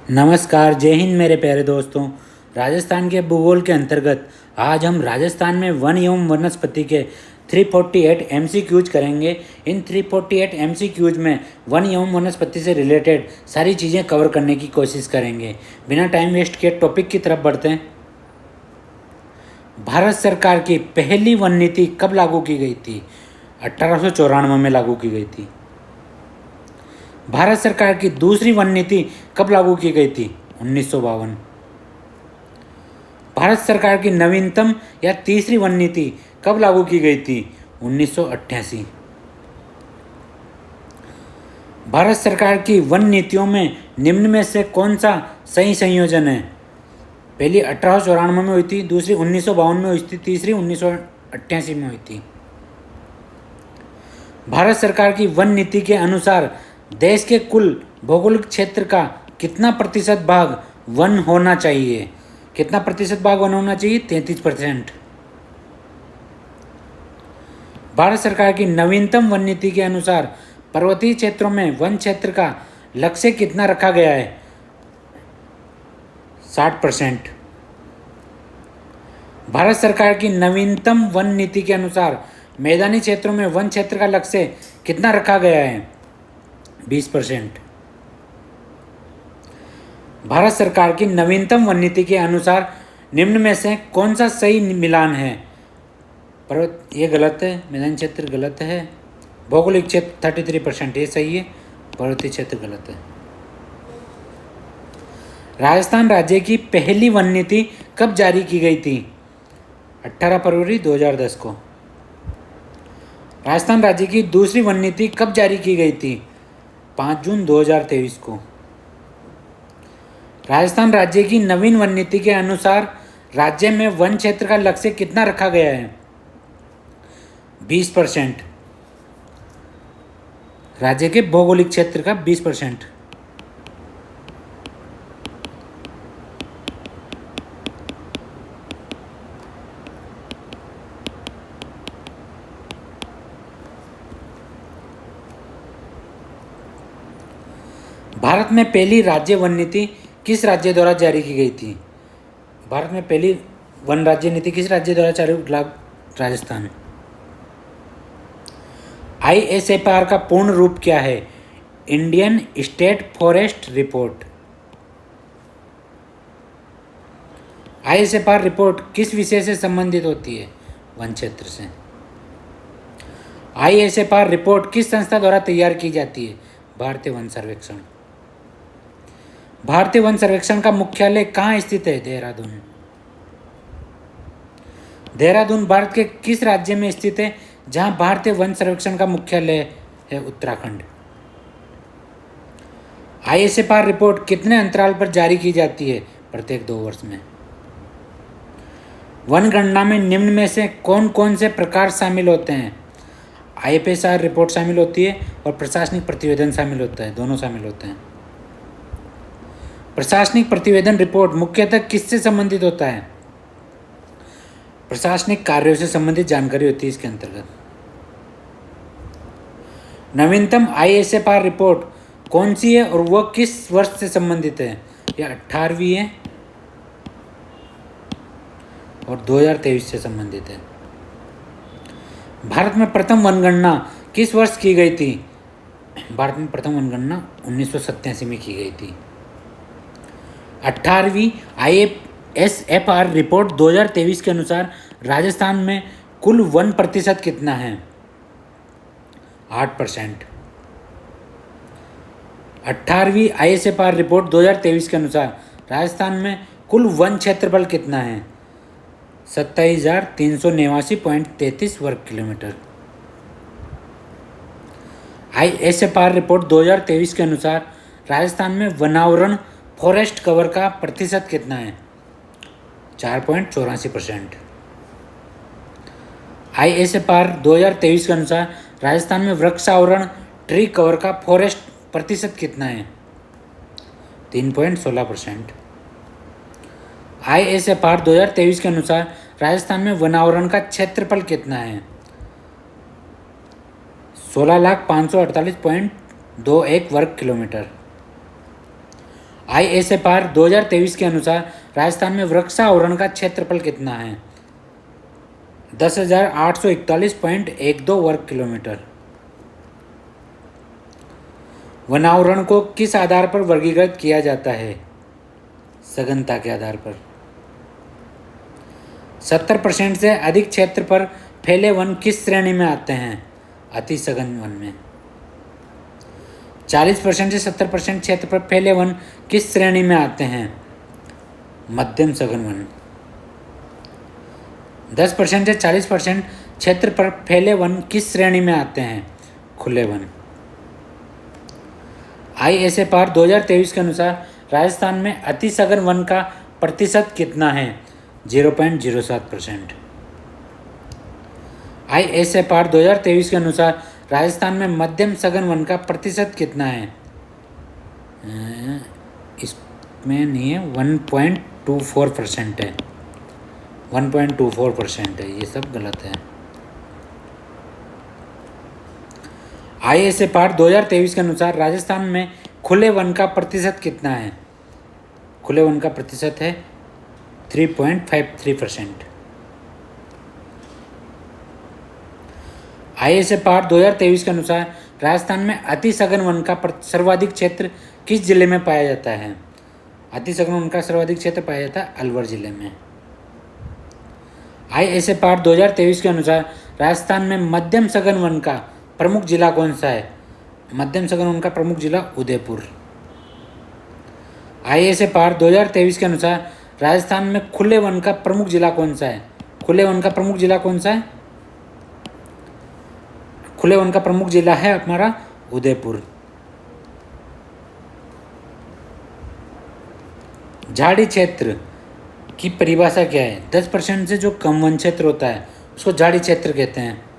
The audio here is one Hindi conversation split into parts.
नमस्कार, जय हिंद मेरे प्यारे दोस्तों। राजस्थान के भूगोल के अंतर्गत आज हम राजस्थान में वन एवं वनस्पति के 348 एमसीक्यूज करेंगे। इन 348 एमसीक्यूज में वन एवं वनस्पति से रिलेटेड सारी चीज़ें कवर करने की कोशिश करेंगे। बिना टाइम वेस्ट किए टॉपिक की तरफ बढ़ते हैं। भारत सरकार की पहली वन नीति कब लागू की गई थी? 1894 में लागू की गई थी। भारत सरकार की दूसरी वन नीति कब लागू की गई थी? 1952। भारत सरकार की नवीनतम या तीसरी वन नीति कब लागू की गई थी? 1988। भारत सरकार की वन नीतियों में निम्न में से कौन सा सही संयोजन है? पहली 1894 में हुई थी, दूसरी 1952 में हुई थी, तीसरी 1988 में हुई थी। भारत सरकार की वन नीति के अनुसार देश के कुल भौगोलिक क्षेत्र का कितना प्रतिशत भाग वन होना चाहिए? कितना प्रतिशत भाग वन होना चाहिए? 33%। भारत सरकार की नवीनतम वन नीति के अनुसार पर्वतीय क्षेत्रों में वन क्षेत्र का लक्ष्य कितना रखा गया है? 60%। भारत सरकार की नवीनतम वन नीति के अनुसार मैदानी क्षेत्रों में वन क्षेत्र का लक्ष्य कितना रखा गया है? 20%। भारत सरकार की नवीनतम वन नीति के अनुसार निम्न में से कौन सा सही मिलान है? पर्वत ये गलत है, मैदानी क्षेत्र गलत है, भौगोलिक क्षेत्र 33% ये सही है, पर्वतीय क्षेत्र गलत है। राजस्थान राज्य की पहली वन नीति कब जारी की गई थी? 18 फरवरी 2010 को। राजस्थान राज्य की दूसरी वन नीति कब जारी की गई थी? 5 जून 2023 को। राजस्थान राज्य की नवीन वन नीति के अनुसार राज्य में वन क्षेत्र का लक्ष्य कितना रखा गया है? 20%। राज्य के भौगोलिक क्षेत्र का 20%। भारत में पहली राज्य वन नीति किस राज्य द्वारा जारी की गई थी? भारत में पहली वन राज्य नीति किस राज्य द्वारा जारी? राजस्थान। ISFR का पूर्ण रूप क्या है? Indian state forest report. ISFR report किस विषय से संबंधित होती है? वन क्षेत्र से। ISFR रिपोर्ट किस संस्था द्वारा तैयार की जाती है? भारतीय वन सर्वेक्षण। भारतीय वन सर्वेक्षण का मुख्यालय कहाँ स्थित है? देहरादून। देहरादून भारत के किस राज्य में स्थित है जहां भारतीय वन सर्वेक्षण का मुख्यालय है? उत्तराखंड। ISFR रिपोर्ट कितने अंतराल पर जारी की जाती है? प्रत्येक 2 वर्ष में। वन गणना में निम्न में से कौन कौन से प्रकार शामिल होते हैं? IFSR रिपोर्ट शामिल होती है और प्रशासनिक प्रतिवेदन शामिल होता है, दोनों शामिल होते हैं। प्रशासनिक प्रतिवेदन रिपोर्ट मुख्यतः किससे संबंधित होता है? प्रशासनिक कार्यों से संबंधित जानकारी होती है इसके अंतर्गत। नवीनतम ISFR रिपोर्ट कौन सी है और वह किस वर्ष से संबंधित है? यह 18वीं है और 2023 से संबंधित है। भारत में प्रथम वनगणना किस वर्ष की गई थी? भारत में प्रथम वनगणना 1987 में की गई थी। 18वीं ISFR रिपोर्ट 2023 के अनुसार राजस्थान में कुल वन प्रतिशत कितना है? 8%। 18वीं ISFR रिपोर्ट 2023 के अनुसार राजस्थान में कुल वन क्षेत्रफल कितना है? 27,389.33 वर्ग किलोमीटर। ISFR रिपोर्ट 2023 के अनुसार राजस्थान में वनावरण फॉरेस्ट कवर का प्रतिशत कितना है? 4.84%। ISFR 2023 के अनुसार राजस्थान में वृक्षावरण ट्री कवर का फॉरेस्ट प्रतिशत कितना है? 3.16%। ISFR 2023 के अनुसार राजस्थान में वनावरण का क्षेत्रफल कितना है? 16,548.21 वर्ग किलोमीटर। ISFR 2023 के अनुसार राजस्थान में वृक्षारोपण का क्षेत्रफल कितना है? 10,841.12 वर्ग किलोमीटर। वनावरण को किस आधार पर वर्गीकृत किया जाता है? सघनता के आधार पर। 70% से अधिक क्षेत्र पर फैले वन किस श्रेणी में आते हैं? अति सघन वन में। 40% से 70% क्षेत्र पर फैले वन किस श्रेणी में आते हैं? मध्यम सघन वन। 10% से 40% क्षेत्र पर फैले वन किस श्रेणी में आते हैं? खुले वन। ISFR 2023 के अनुसार राजस्थान में अति सघन वन का प्रतिशत कितना है? 0.07%। ISFR 2023 के अनुसार राजस्थान में मध्यम सघन वन का प्रतिशत कितना है? इसमें नहीं है, 1.24% है। 1.24% है, ये सब गलत है। ISFR 2023 के अनुसार राजस्थान में खुले वन का प्रतिशत कितना है? खुले वन का प्रतिशत है 3.53%। ISFR 2023 के अनुसार राजस्थान में अति सघन वन का सर्वाधिक क्षेत्र किस जिले में पाया जाता है? अति सघन वन का सर्वाधिक क्षेत्र पाया जाता है अलवर जिले में। ISFR 2023 के अनुसार राजस्थान में मध्यम सघन वन का प्रमुख जिला कौन सा है? मध्यम सघन वन का प्रमुख जिला उदयपुर। ISFR 2023 के अनुसार राजस्थान में खुले वन का प्रमुख जिला कौन सा है? खुले वन का प्रमुख जिला कौन सा है? खुले वन का प्रमुख जिला है हमारा उदयपुर। झाड़ी क्षेत्र की परिभाषा क्या है? 10% से जो कम वन क्षेत्र होता है उसको झाड़ी क्षेत्र कहते हैं।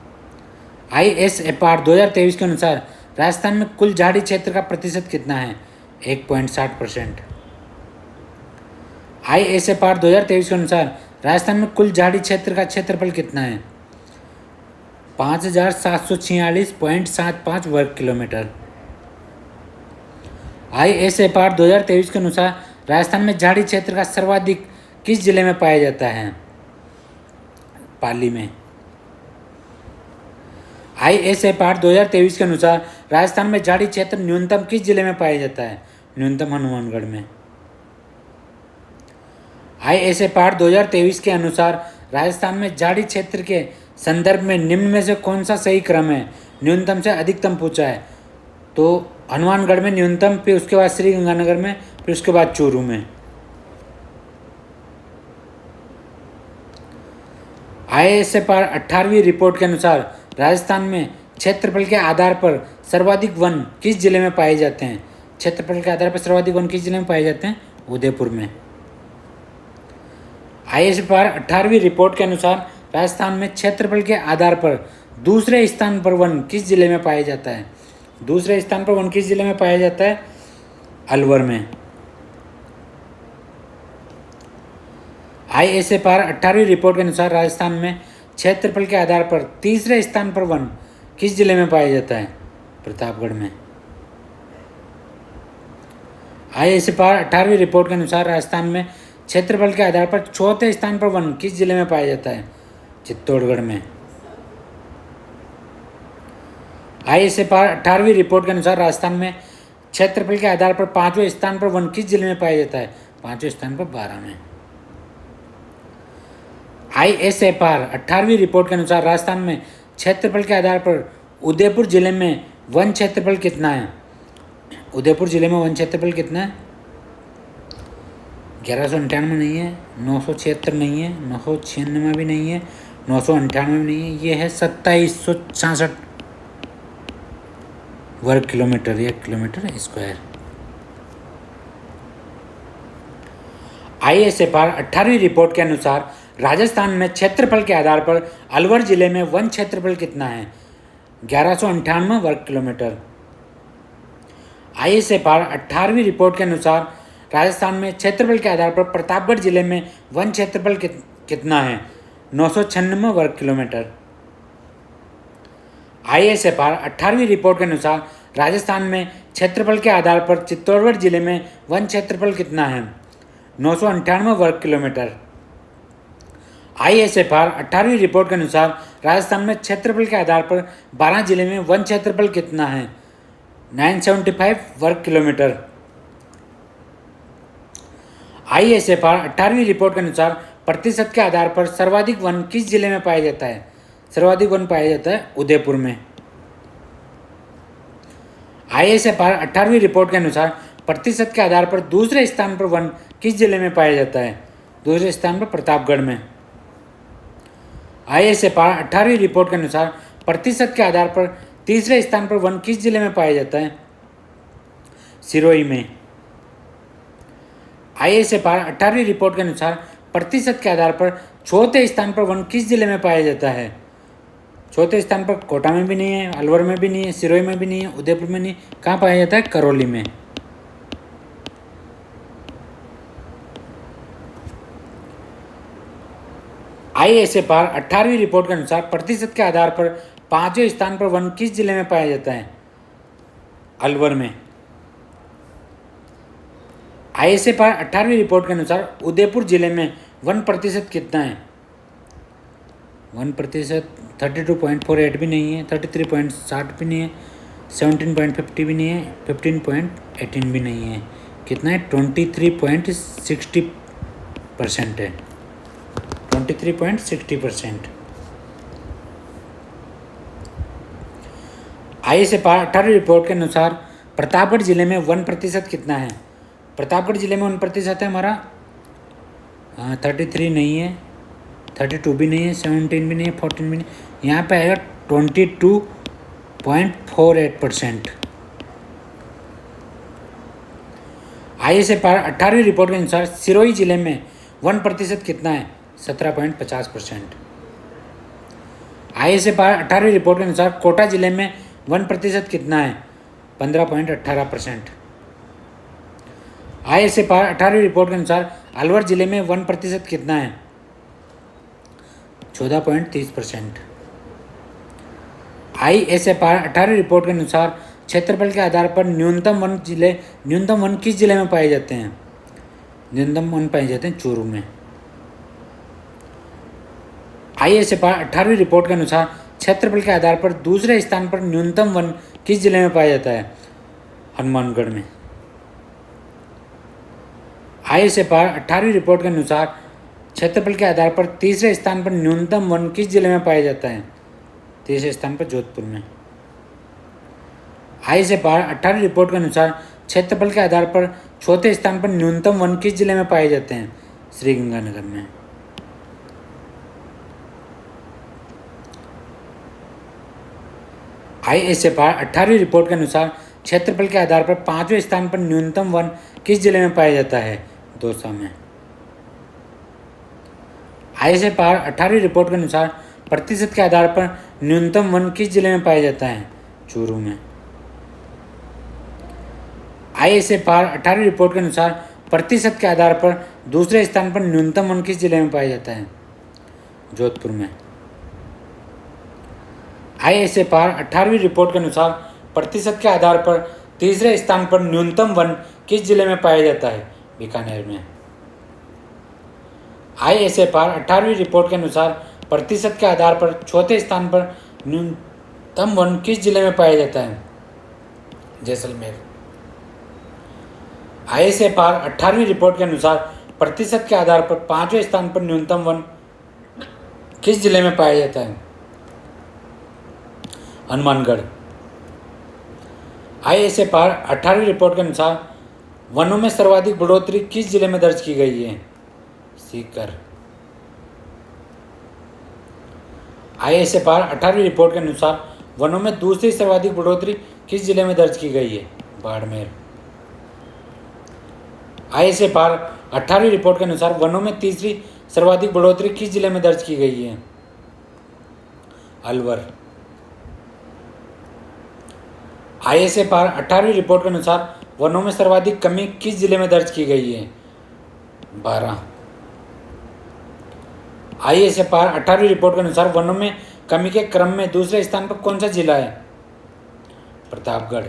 ISFR 2023 के अनुसार राजस्थान में कुल झाड़ी क्षेत्र का प्रतिशत कितना है? 1.60%। ISFR 2023 के अनुसार राजस्थान में कुल झाड़ी क्षेत्र का क्षेत्रफल कितना है? 5,746.75 वर्ग किलोमीटर। ISFR 2023 के अनुसार राजस्थान में झाड़ी क्षेत्र का सर्वाधिक किस जिले में पाया जाता है? पाली में। ISFR 2023 के अनुसार राजस्थान में झाड़ी क्षेत्र न्यूनतम किस जिले में पाया जाता है? न्यूनतम हनुमानगढ़ में। ISFR 2023 के अनुसार राजस्थान में झाड़ी क्षेत्र के संदर्भ में निम्न में से कौन सा सही क्रम है? न्यूनतम से अधिकतम पूछा है तो हनुमानगढ़ में न्यूनतम, फिर उसके बाद श्री गंगानगर में, फिर उसके बाद चूरू में। ISFR 18वीं रिपोर्ट के अनुसार राजस्थान में क्षेत्रफल के आधार पर सर्वाधिक वन किस जिले में पाए जाते हैं? क्षेत्रफल के आधार पर सर्वाधिक वन किस जिले में पाए जाते हैं? उदयपुर में। ISFR 18वीं रिपोर्ट के अनुसार राजस्थान में क्षेत्रफल के आधार पर दूसरे स्थान पर वन किस जिले में पाया जाता है? दूसरे स्थान पर वन किस जिले में पाया जाता है? अलवर में। ISFR 18वीं रिपोर्ट के अनुसार राजस्थान में क्षेत्रफल के आधार पर तीसरे स्थान पर वन किस जिले में पाया जाता है? प्रतापगढ़ में। ISFR 18वीं रिपोर्ट के अनुसार राजस्थान में क्षेत्रफल के आधार पर चौथे स्थान पर वन किस जिले में पाया जाता है? चित्तौड़गढ़ में। ISFR 18वीं रिपोर्ट के अनुसार राजस्थान में क्षेत्रफल के आधार पर पांचवें स्थान पर वन किस जिले में पाया जाता है? पांचवें स्थान पर बारां में। ISFR 18वीं रिपोर्ट के अनुसार राजस्थान में क्षेत्रफल के आधार पर उदयपुर जिले में वन क्षेत्रफल कितना है? उदयपुर जिले में वन क्षेत्रफल कितना है? 1198 नहीं है, 976 नहीं है, 996 भी नहीं है, 998 भी नहीं है, ये है 2766 वर्ग किलोमीटर या किलोमीटर स्क्वायर। ISFR 18वीं रिपोर्ट के अनुसार राजस्थान में क्षेत्रफल के आधार पर अलवर जिले में वन क्षेत्रफल कितना है? 1198 वर्ग किलोमीटर। ISFR 18वीं रिपोर्ट के अनुसार राजस्थान में क्षेत्रफल के आधार पर प्रतापगढ़ जिले में वन क्षेत्रफल कितना है? 996 वर्ग किलोमीटर। ISFR 18वीं रिपोर्ट के अनुसार राजस्थान में क्षेत्रफल के आधार पर चित्तौड़गढ़ जिले में वन क्षेत्रफल कितना है? 998 वर्ग किलोमीटर। ISFR 18वीं रिपोर्ट के अनुसार राजस्थान में क्षेत्रफल के आधार पर 12 जिले में वन क्षेत्रफल कितना है? 975 वर्ग किलोमीटर। ISFR 18वीं रिपोर्ट के अनुसार प्रतिशत के आधार पर सर्वाधिक वन किस जिले में पाया जाता है? सर्वाधिक वन पाया जाता है उदयपुर में। ISFR 18वीं रिपोर्ट के अनुसार प्रतिशत के आधार पर दूसरे स्थान पर वन किस जिले में पाया जाता है? दूसरे स्थान पर प्रतापगढ़ में। ISFR 18वीं रिपोर्ट के अनुसार प्रतिशत के आधार पर तीसरे स्थान पर वन किस जिले में पाया जाता है? सिरोही में। ISFR 18वीं रिपोर्ट के अनुसार प्रतिशत के आधार पर चौथे स्थान पर वन किस जिले में पाया जाता है? चौथे स्थान पर कोटा में भी नहीं है, अलवर में भी नहीं है, सिरोही में भी नहीं है, उदयपुर में नहीं है। कहाँ पाया जाता है? करौली में। ISFR 18वीं रिपोर्ट के अनुसार प्रतिशत के आधार पर पांचवें स्थान पर वन किस जिले में पाया जाता है? अलवर में। ISFR 18वीं रिपोर्ट के अनुसार उदयपुर जिले में वन प्रतिशत कितना है? वन प्रतिशत 32.48 भी नहीं है, 33.60 भी नहीं है, 17.50 भी नहीं है, 15.18 भी नहीं है। कितना है? 23.60% है। 23.60%। ISFR 18वीं रिपोर्ट के अनुसार प्रतापगढ़ जिले में वन प्रतिशत कितना है? प्रतापगढ़ जिले में वन प्रतिशत है हमारा 33 नहीं है, 32 भी नहीं है, 17 भी नहीं है, 14 भी नहीं। यहाँ पे आएगा 22.48%। ISFR 18वीं रिपोर्ट के अनुसार सिरोही जिले में वन प्रतिशत कितना है? 17.50%। ISFR 18वीं रिपोर्ट के अनुसार कोटा जिले में वन प्रतिशत कितना है? 15.18%। ISFR 18वीं रिपोर्ट के अनुसार अलवर जिले में वन प्रतिशत कितना है? 14.30%। ISFR 18वीं रिपोर्ट के अनुसार क्षेत्रफल के आधार पर न्यूनतम वन किस जिले में पाए जाते हैं? न्यूनतम वन पाए जाते हैं चूरू में। ISFR 18वीं रिपोर्ट के अनुसार क्षेत्रफल के आधार पर दूसरे स्थान पर न्यूनतम वन किस जिले में पाया जाता है? हनुमानगढ़ में। ISFR 18वीं रिपोर्ट के अनुसार क्षेत्रफल के आधार पर तीसरे स्थान पर न्यूनतम वन किस जिले में पाया जाता है? तीसरे स्थान पर जोधपुर में। ISFR 18वीं रिपोर्ट के अनुसार क्षेत्रफल के आधार पर चौथे स्थान पर न्यूनतम वन किस जिले में पाए जाते हैं? श्रीगंगानगर में। ISFR 18वीं रिपोर्ट के अनुसार क्षेत्रफल के आधार पर पांचवें स्थान पर न्यूनतम वन किस जिले में पाया जाता है? दौसा में। ISFR 18वीं रिपोर्ट के अनुसार प्रतिशत के आधार पर न्यूनतम वन किस जिले में पाया जाता है? चूरू में। ISFR 18वीं रिपोर्ट के अनुसार प्रतिशत के आधार पर दूसरे स्थान पर न्यूनतम वन किस जिले में पाया जाता है? जोधपुर में। ISFR 18वीं रिपोर्ट के अनुसार प्रतिशत के आधार पर तीसरे स्थान पर न्यूनतम वन किस जिले में पाया जाता है? बीकानेर में। ISFR 18वीं रिपोर्ट के अनुसार प्रतिशत के आधार पर चौथे स्थान पर न्यूनतम वन किस जिले में पाया जाता है? जैसलमेर। ISFR 18वीं रिपोर्ट के अनुसार प्रतिशत के आधार पर पांचवें स्थान पर न्यूनतम वन किस जिले में पाया जाता है? हनुमानगढ़। ISFR 18वीं रिपोर्ट के अनुसार वनों में सर्वाधिक बढ़ोतरी किस जिले में दर्ज की गई है? सीकर। ISFR 18वीं रिपोर्ट के अनुसार वनों में दूसरी सर्वाधिक बढ़ोतरी किस जिले में दर्ज की गई है? बाड़मेर। ISFR 18वीं रिपोर्ट के अनुसार वनों में तीसरी सर्वाधिक बढ़ोतरी किस जिले में दर्ज की गई है? अलवर। ISFR 18वीं रिपोर्ट के अनुसार वनों में सर्वाधिक कमी किस जिले में दर्ज की गई है? 12। ISFR 18वीं रिपोर्ट के अनुसार वनों में कमी के क्रम में दूसरे स्थान पर कौन सा जिला है? प्रतापगढ़।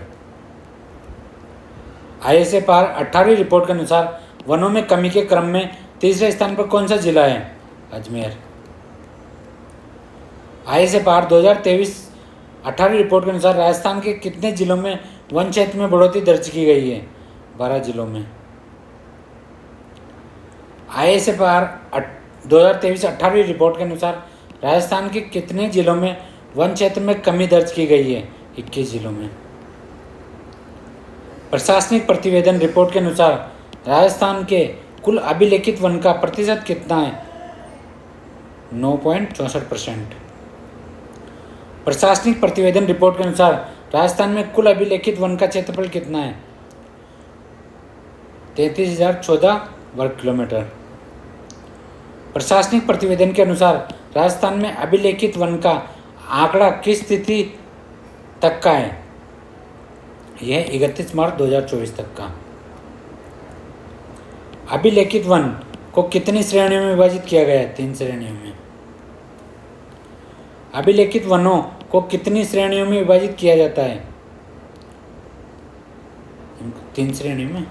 ISFR 18वीं रिपोर्ट के अनुसार वनों में कमी के क्रम में तीसरे स्थान पर कौन सा जिला है? अजमेर। ISFR 2023 18वीं रिपोर्ट के अनुसार राजस्थान के कितने जिलों में वन क्षेत्र में बढ़ोतरी दर्ज की गई है? 12 जिलों में। ISFR 2023 18वीं रिपोर्ट के अनुसार राजस्थान के कितने जिलों में वन क्षेत्र में कमी दर्ज की गई है? 21 जिलों में। प्रशासनिक प्रतिवेदन रिपोर्ट के अनुसार राजस्थान के कुल अभिलेखित वन का प्रतिशत कितना है? 9.64%। प्रशासनिक प्रतिवेदन रिपोर्ट के अनुसार राजस्थान में कुल अभिलेखित वन का क्षेत्रफल कितना है? 33,014 वर्ग किलोमीटर। प्रशासनिक प्रतिवेदन के अनुसार राजस्थान में अभिलेखित वन का आंकड़ा किस तिथि तक का है? यह 31 मार्च 2024 तक का। अभिलेखित वन को कितनी श्रेणियों में विभाजित किया गया है? 3 श्रेणियों में। अभिलेखित वनों को कितनी श्रेणियों में विभाजित किया जाता है? 3 श्रेणियों में।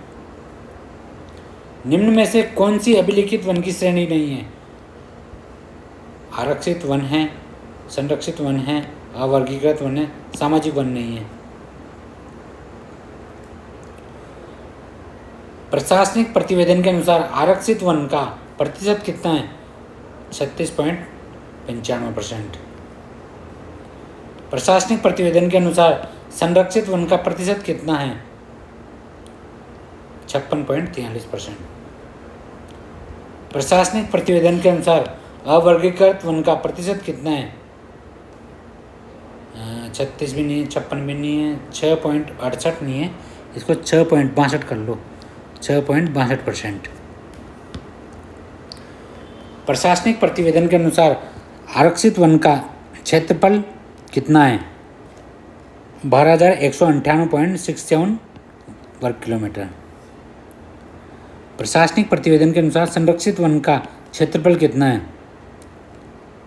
निम्न में से कौन सी अभिलेखित वन की श्रेणी नहीं है? आरक्षित वन है, संरक्षित वन है, अवर्गीकृत वन है, सामाजिक वन नहीं है। प्रशासनिक प्रतिवेदन के अनुसार आरक्षित वन का प्रतिशत कितना है? 36.95%। प्रशासनिक प्रतिवेदन के अनुसार संरक्षित वन का प्रतिशत कितना है? 56.43%। प्रशासनिक प्रतिवेदन के अनुसार अवर्गीकृत वन का प्रतिशत कितना है? 36 भी नहीं है, 56 भी नहीं है, 6.68 नहीं है, इसको 6.62 कर लो, 6.62%। प्रशासनिक प्रतिवेदन के अनुसार आरक्षित वन का क्षेत्रफल कितना है? 12,198.67 वर्ग किलोमीटर। प्रशासनिक प्रतिवेदन के अनुसार संरक्षित वन का क्षेत्रफल कितना है?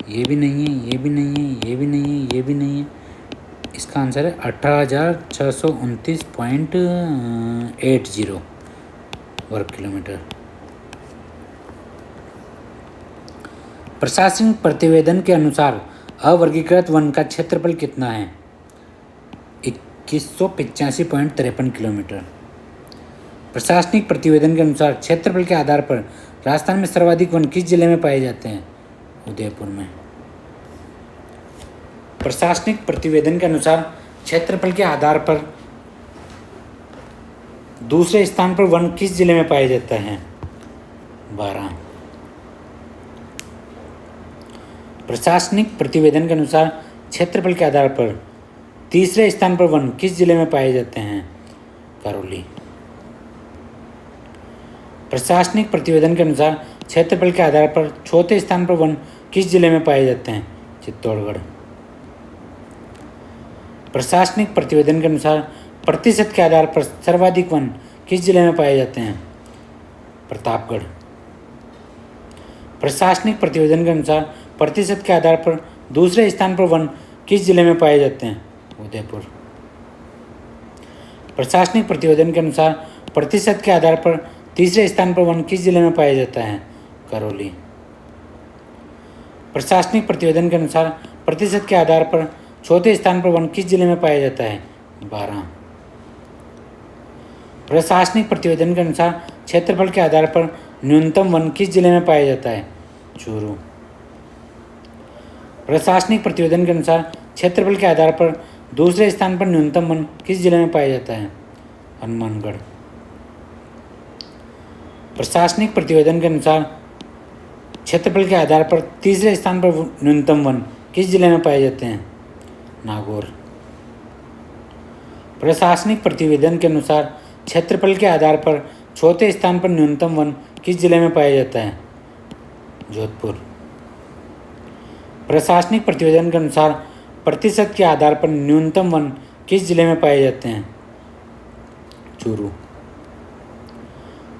ये भी नहीं है, ये भी नहीं है, ये भी नहीं है, ये भी नहीं है। इसका आंसर है 18,629.80 वर्ग किलोमीटर। प्रशासनिक प्रतिवेदन के अनुसार अवर्गीकृत वन का क्षेत्रफल कितना है? 2185.53 किलोमीटर। प्रशासनिक प्रतिवेदन के अनुसार क्षेत्रफल के आधार पर राजस्थान में सर्वाधिक वन किस जिले में पाए जाते हैं? उदयपुर में। प्रशासनिक प्रतिवेदन के अनुसार क्षेत्रफल के आधार पर दूसरे स्थान पर वन किस जिले में पाया जाता है? 12। प्रशासनिक प्रतिवेदन के अनुसार क्षेत्रफल के आधार पर तीसरे स्थान पर वन किस जिले में पाए जाते हैं? करौली। प्रशासनिक प्रतिवेदन के अनुसार क्षेत्रफल के आधार पर चौथे स्थान पर वन किस जिले में पाए जाते हैं? चित्तौड़गढ़। प्रशासनिक प्रतिवेदन के अनुसार प्रतिशत के आधार पर सर्वाधिक वन किस जिले में पाए जाते हैं? प्रतापगढ़। प्रशासनिक प्रतिवेदन के अनुसार प्रतिशत के आधार पर दूसरे स्थान पर वन किस जिले में पाए जाते हैं? उदयपुर। प्रशासनिक प्रतिवेदन के अनुसार प्रतिशत के आधार पर तीसरे स्थान पर वन किस जिले में पाया जाता है? करौली। प्रशासनिक प्रतिवेदन के अनुसार प्रतिशत के आधार पर चौथे स्थान पर वन किस जिले में पाया जाता है? 12। प्रशासनिक प्रतिवेदन के अनुसार क्षेत्रफल के आधार पर न्यूनतम वन किस जिले में पाया जाता है? चूरू। प्रशासनिक प्रतिवेदन के अनुसार क्षेत्रफल के आधार पर दूसरे स्थान पर न्यूनतम वन किस जिले में पाया जाता है? हनुमानगढ़। प्रशासनिक प्रतिवेदन के अनुसार क्षेत्रफल के आधार पर तीसरे स्थान पर न्यूनतम वन किस जिले में पाए जाते हैं? नागौर। प्रशासनिक प्रतिवेदन के अनुसार क्षेत्रफल के आधार पर चौथे स्थान पर न्यूनतम वन किस जिले में पाया जाता है? जोधपुर। प्रशासनिक प्रतिवेदन के अनुसार प्रतिशत के आधार पर न्यूनतम वन किस जिले में पाए जाते हैं? चूरू।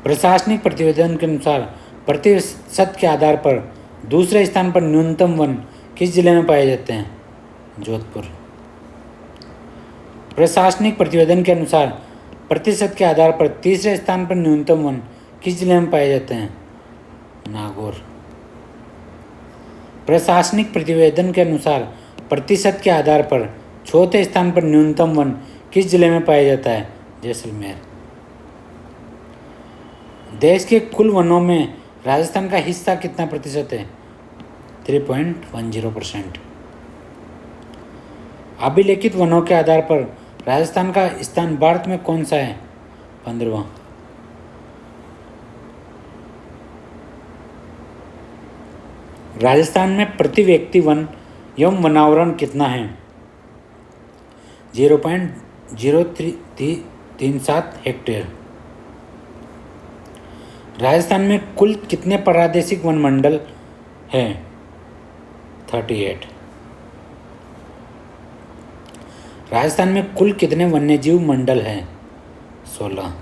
प्रशासनिक प्रतिवेदन के अनुसार प्रतिशत के आधार पर दूसरे स्थान पर न्यूनतम वन किस जिले में पाए जाते हैं? जोधपुर। प्रशासनिक प्रतिवेदन के अनुसार प्रतिशत के आधार पर तीसरे स्थान पर न्यूनतम वन किस जिले में पाए जाते हैं? नागौर। प्रशासनिक प्रतिवेदन के अनुसार प्रतिशत के आधार पर चौथे स्थान पर न्यूनतम वन किस जिले में पाया जाता है? जैसलमेर। देश के कुल वनों में राजस्थान का हिस्सा कितना प्रतिशत है? 3.10%। अभिलेखित वनों के आधार पर राजस्थान का स्थान भारत में कौन सा है? 15वां। राजस्थान में प्रति व्यक्ति वन एवं वनावरण कितना है? 0.0337 हेक्टेयर। राजस्थान में कुल कितने प्रादेशिक वन मंडल हैं? 38। राजस्थान में कुल कितने वन्यजीव मंडल हैं? 16।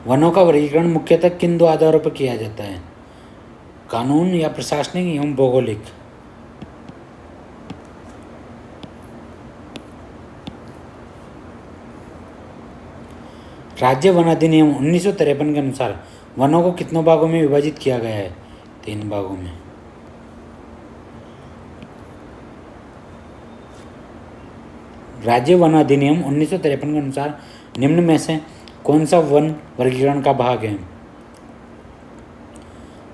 वनों का वर्गीकरण मुख्यतः किन दो आधारों पर किया जाता है? कानून या प्रशासनिक एवं भौगोलिक? राज्य वन अधिनियम 1953 के अनुसार वनों को कितनों भागों में विभाजित किया गया है? 3 भागों में। राज्य वन अधिनियम 1953 के अनुसार निम्न में से कौन सा वन वर्गीकरण का भाग है?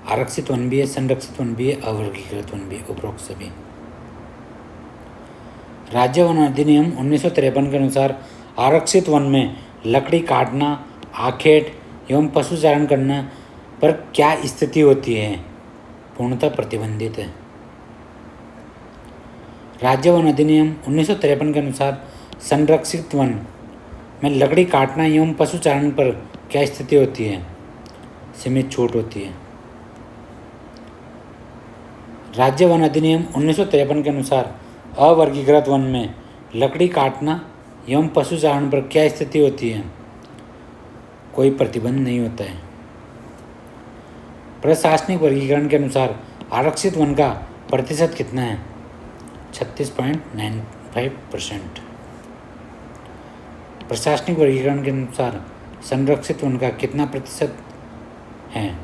आरक्षित वन भी है, संरक्षित वन भी है, अवर्गीकृत वन भी है, उपरोक्त सभी। राज्य वन अधिनियम 1953 के अनुसार आरक्षित वन में लकड़ी काटना, आखेट एवं पशुचारण करने पर क्या स्थिति होती है? पूर्णतः प्रतिबंधित है। राज्य वन अधिनियम 1953 के अनुसार संरक्षित वन में लकड़ी काटना एवं पशुचारण पर क्या स्थिति होती है? सीमित छूट होती है। राज्य वन अधिनियम 1953 के अनुसार अवर्गीकृत वन में लकड़ी काटना एवं पशुचारण पर क्या स्थिति होती है? कोई प्रतिबंध नहीं होता है। प्रशासनिक वर्गीकरण के अनुसार आरक्षित वन का प्रतिशत कितना है? 36.95%। प्रशासनिक वर्गीकरण के अनुसार संरक्षित वन का कितना प्रतिशत है?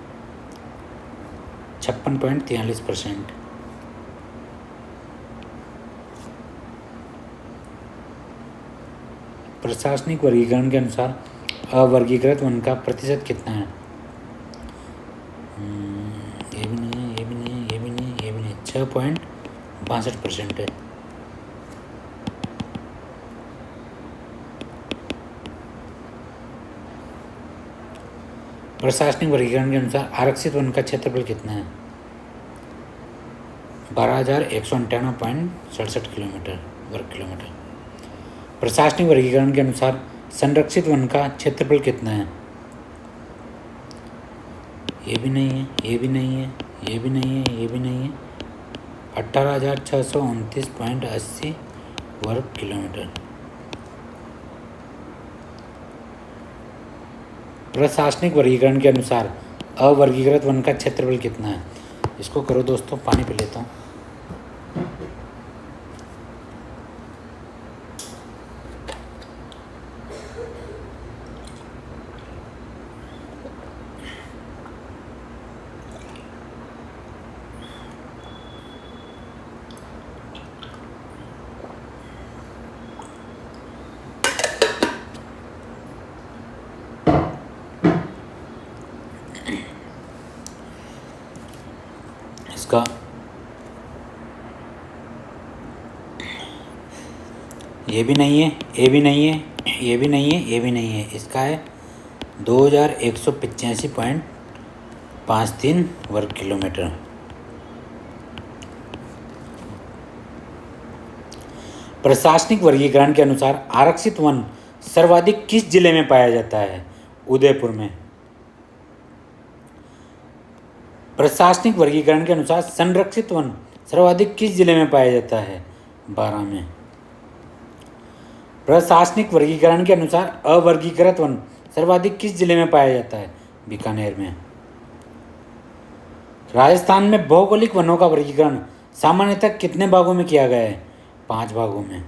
56.43%। प्रशासनिक वर्गीकरण के अनुसार अवर्गीकृत वन का प्रतिशत कितना है? ये भी नहीं है, ये भी नहीं है, ये भी नहीं है, ये भी नहीं है। 6.62% है। प्रशासनिक वर्गीकरण के अनुसार आरक्षित वन का क्षेत्रफल कितना है? 12,198.67 वर्ग किलोमीटर। प्रशासनिक वर्गीकरण के अनुसार संरक्षित वन का क्षेत्रफल कितना है? ये भी नहीं है, ये भी नहीं है, ये भी नहीं है, ये भी नहीं है। 18,629.80 वर्ग किलोमीटर। प्रशासनिक वर्गीकरण के अनुसार अवर्गीकृत वन का क्षेत्रफल कितना है? इसको करो दोस्तों, पानी पी लेता हूँ। इसका ये भी नहीं है, ये भी नहीं है, ये भी नहीं है, ये भी नहीं है। इसका है 2185.53 वर्ग किलोमीटर। प्रशासनिक वर्गीकरण के अनुसार आरक्षित वन सर्वाधिक किस जिले में पाया जाता है? उदयपुर में। प्रशासनिक वर्गीकरण के अनुसार संरक्षित वन सर्वाधिक किस जिले में पाया जाता है? 12 में। प्रशासनिक वर्गीकरण के अनुसार अवर्गीकृत वन सर्वाधिक किस जिले में पाया जाता है? बीकानेर में। राजस्थान में भौगोलिक वनों का वर्गीकरण सामान्यतः कितने भागों में किया गया है? 5 भागों में।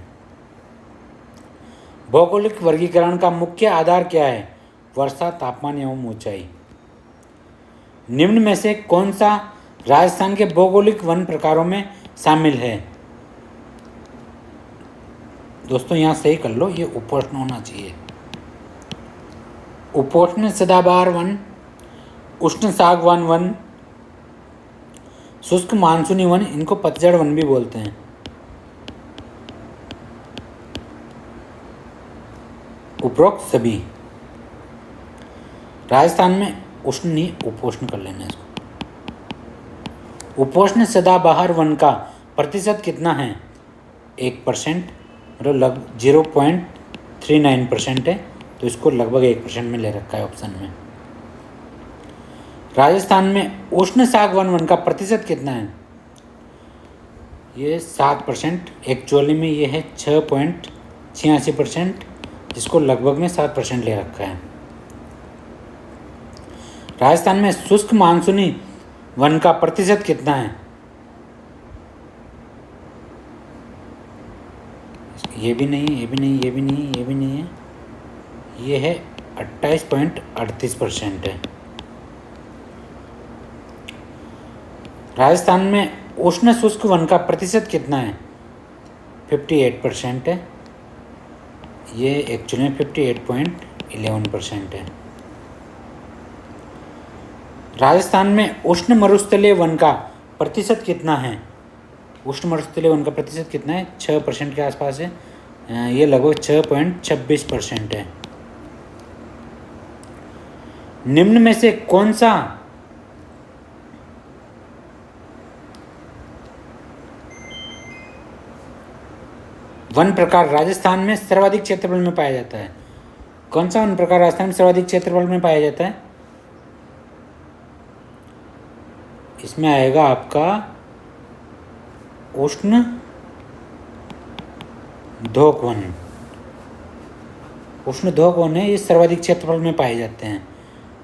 भौगोलिक वर्गीकरण का मुख्य आधार क्या है? वर्षा, तापमान एवं ऊंचाई। निम्न में से कौन सा राजस्थान के भौगोलिक वन प्रकारों में शामिल है? दोस्तों यहाँ सही कर लो, ये उपोष्ण होना चाहिए। उपोष्ण सदाबहार वन, उष्ण सागवान वन, शुष्क मानसूनी वन, इनको पतझड़ वन भी बोलते हैं। उपरोक्त सभी। राजस्थान में उष्ण नहीं, उपोष्ण कर लेना इसको। उपोष्ण सदाबहार वन का प्रतिशत कितना है? 1%, मतलब लगभग 0.39% है, तो इसको लगभग 1% में ले रखा है ऑप्शन में। राजस्थान में उष्ण सागवान वन का प्रतिशत कितना है? ये 7%, एक्चुअली में ये है 6.86%, जिसको लगभग में 7% ले रखा है। राजस्थान में शुष्क मानसूनी वन का प्रतिशत कितना है? ये भी नहीं, ये भी नहीं, ये भी नहीं, ये भी नहीं है, ये है 28.38% है। राजस्थान में उष्ण शुष्क वन का प्रतिशत कितना है? 58% है, ये एक्चुअली 58.11% है। राजस्थान में उष्ण मरुस्थलीय वन का प्रतिशत कितना है? उष्ण मरुस्थलीय वन का प्रतिशत कितना है? 6% के आसपास है, ये लगभग 6.26% है। निम्न में से कौन सा वन प्रकार राजस्थान में सर्वाधिक क्षेत्रफल में पाया जाता है? कौन सा वन प्रकार राजस्थान में सर्वाधिक क्षेत्रफल में पाया जाता है? इसमें आएगा आपका उष्ण धोक वन। उष्ण धोक वन है, ये सर्वाधिक क्षेत्रफल में पाए जाते हैं।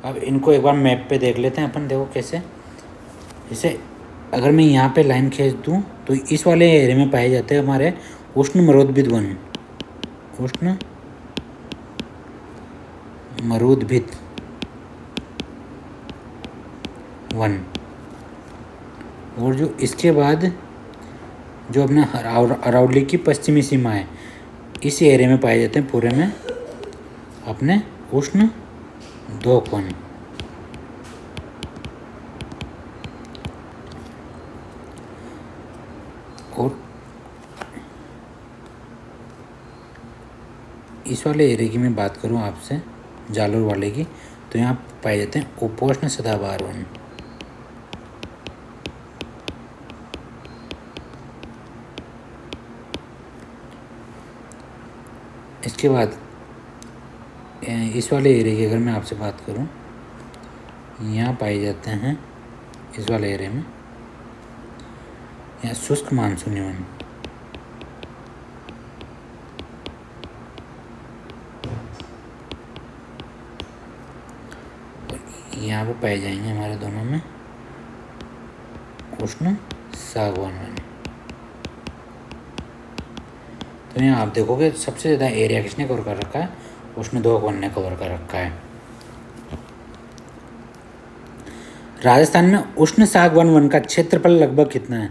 अब इनको एक बार मैप पे देख लेते हैं अपन, देखो कैसे। जैसे अगर मैं यहाँ पे लाइन खींच दूँ तो इस वाले एरिया में पाए जाते हैं हमारे उष्ण मरुद्भिद वन, उष्ण मरुद्भिद वन। और जो इसके बाद जो अपने अरावली की पश्चिमी सीमा है, इस एरिया में पाए जाते हैं पूरे में अपने उष्ण धोक वन। और इस वाले एरिया की मैं बात करूं आपसे, जालोर वाले की, तो यहाँ पाए जाते हैं उपोष्ण सदाबहार वन। इसके बाद इस वाले एरिया की अगर मैं आपसे बात करूं, यहाँ पाए जाते हैं इस वाले एरिया में यहाँ शुष्क मानसूनी वन। यहाँ पे पाए जाएंगे हमारे दोनों में उष्ण सागवान वन। तो यहाँ आप देखोगे सबसे ज़्यादा एरिया किसने कवर कर रखा है? उष्ण धोक वन ने कवर कर रखा है। राजस्थान में उष्ण सागवान वन का क्षेत्रफल लगभग कितना है?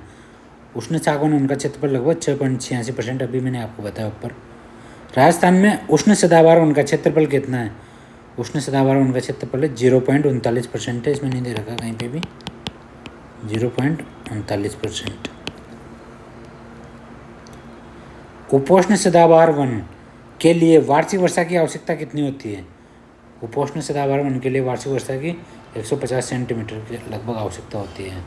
उष्ण सागवान वन का क्षेत्रफल लगभग 6.86%, अभी मैंने आपको बताया ऊपर। राजस्थान में उष्ण सदाबहार वन का क्षेत्रफल कितना है? उष्ण सदाबहार वन का क्षेत्रफल 0.39% है, इसमें नहीं दे रखा कहीं पे भी, 0.39%। उपोष्ण सदाबहार वन के लिए वार्षिक वर्षा की आवश्यकता कितनी होती है? उपोष्ण सदाबहार वन के लिए वार्षिक वर्षा की 150 सेंटीमीटर की लगभग आवश्यकता होती है।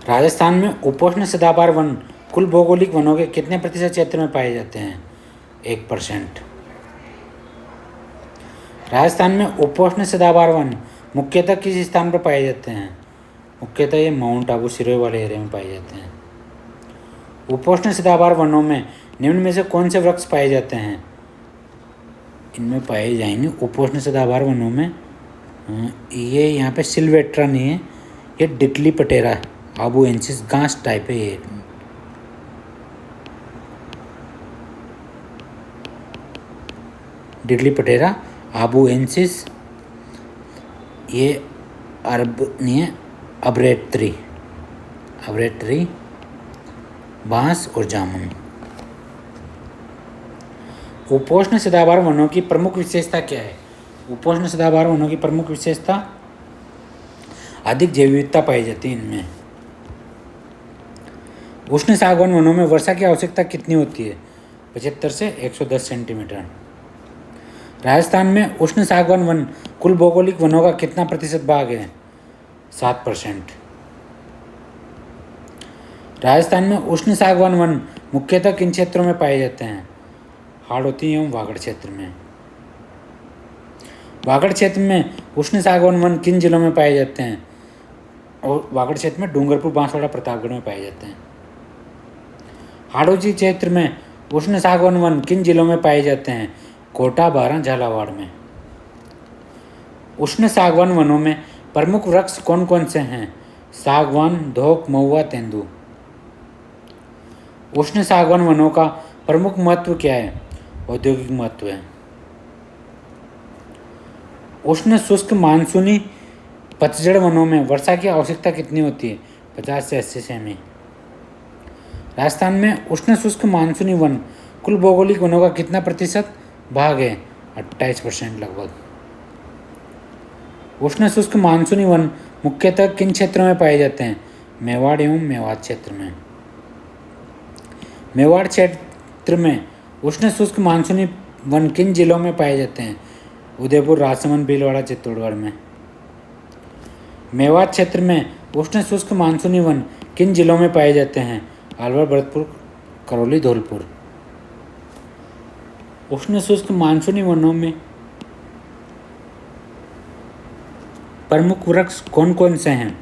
राजस्थान में उपोष्ण सदाबहार वन कुल भौगोलिक वनों के कितने प्रतिशत क्षेत्र में पाए जाते हैं? 1%। राजस्थान में उपोष्ण सदाबहार वन मुख्यतः किस स्थान पर पाए जाते हैं? मुख्यतः ये माउंट आबू सिरोही वाले एरिया में पाए जाते हैं। उपोष्ण सदाबहार वनों में निम्न में से कौन से वृक्ष पाए जाते हैं? इनमें पाए जाएंगे उपोष्ण सदाबहार वनों में। ये यहाँ पे सिल्वेट्रा नहीं है, ये डिकली पटेरा आबुएंसिस घास टाइप है ये। डिकली पटेरा आबुएंसिस, ये अरब नहीं है, अब्रेट्री बांस और जामुन। उपोष्ण सदाबहार वनों की प्रमुख विशेषता क्या है? उपोष्ण सदाबहार वनों की प्रमुख विशेषता अधिक जैव विविधता पाई जाती है इनमें। उष्ण सागवान वनों में वर्षा की आवश्यकता कितनी होती है? 75 से 110 सेंटीमीटर। राजस्थान में उष्ण सागवान वन कुल भौगोलिक वनों का कितना प्रतिशत भाग है? 7%। राजस्थान में उष्ण सागवान वन मुख्यतः किन क्षेत्रों में पाए जाते हैं? हाड़ौती एवं वागड़ क्षेत्र में। वागड़ क्षेत्र में उष्ण सागवान वन किन जिलों में पाए जाते हैं? और वागड़ क्षेत्र में डूंगरपुर, बांसवाड़ा, प्रतापगढ़ में पाए जाते हैं। हाड़ौती क्षेत्र में उष्ण सागवान वन किन जिलों में पाए जाते हैं? कोटा, बारां, झालावाड़ में। उष्ण सागवान वनों में प्रमुख वृक्ष कौन कौन से हैं? सागवान, धोक, महुआ, तेंदू। उष्ण सागवान वनों का प्रमुख महत्व क्या है? औद्योगिक महत्व है। उष्ण शुष्क मानसूनी पतझड़ वनों में वर्षा की आवश्यकता कितनी होती है? 50 से 80 सेमी। राजस्थान में उष्ण शुष्क मानसूनी वन कुल भौगोलिक वनों का कितना प्रतिशत भाग है? 28% लगभग। उष्ण शुष्क मानसूनी वन मुख्यतः किन क्षेत्रों में पाए जाते हैं? मेवाड़ एवं मेवात क्षेत्र में। मेवाड़ क्षेत्र में उष्ण शुष्क मानसूनी वन किन जिलों में पाए जाते हैं? उदयपुर, राजसमंद, भीलवाड़ा, चित्तौड़गढ़ में। मेवात क्षेत्र में उष्ण शुष्क मानसूनी वन किन जिलों में पाए जाते हैं? अलवर, भरतपुर, करौली, धौलपुर। उष्ण शुष्क मानसूनी वनों में प्रमुख वृक्ष कौन कौन से हैं?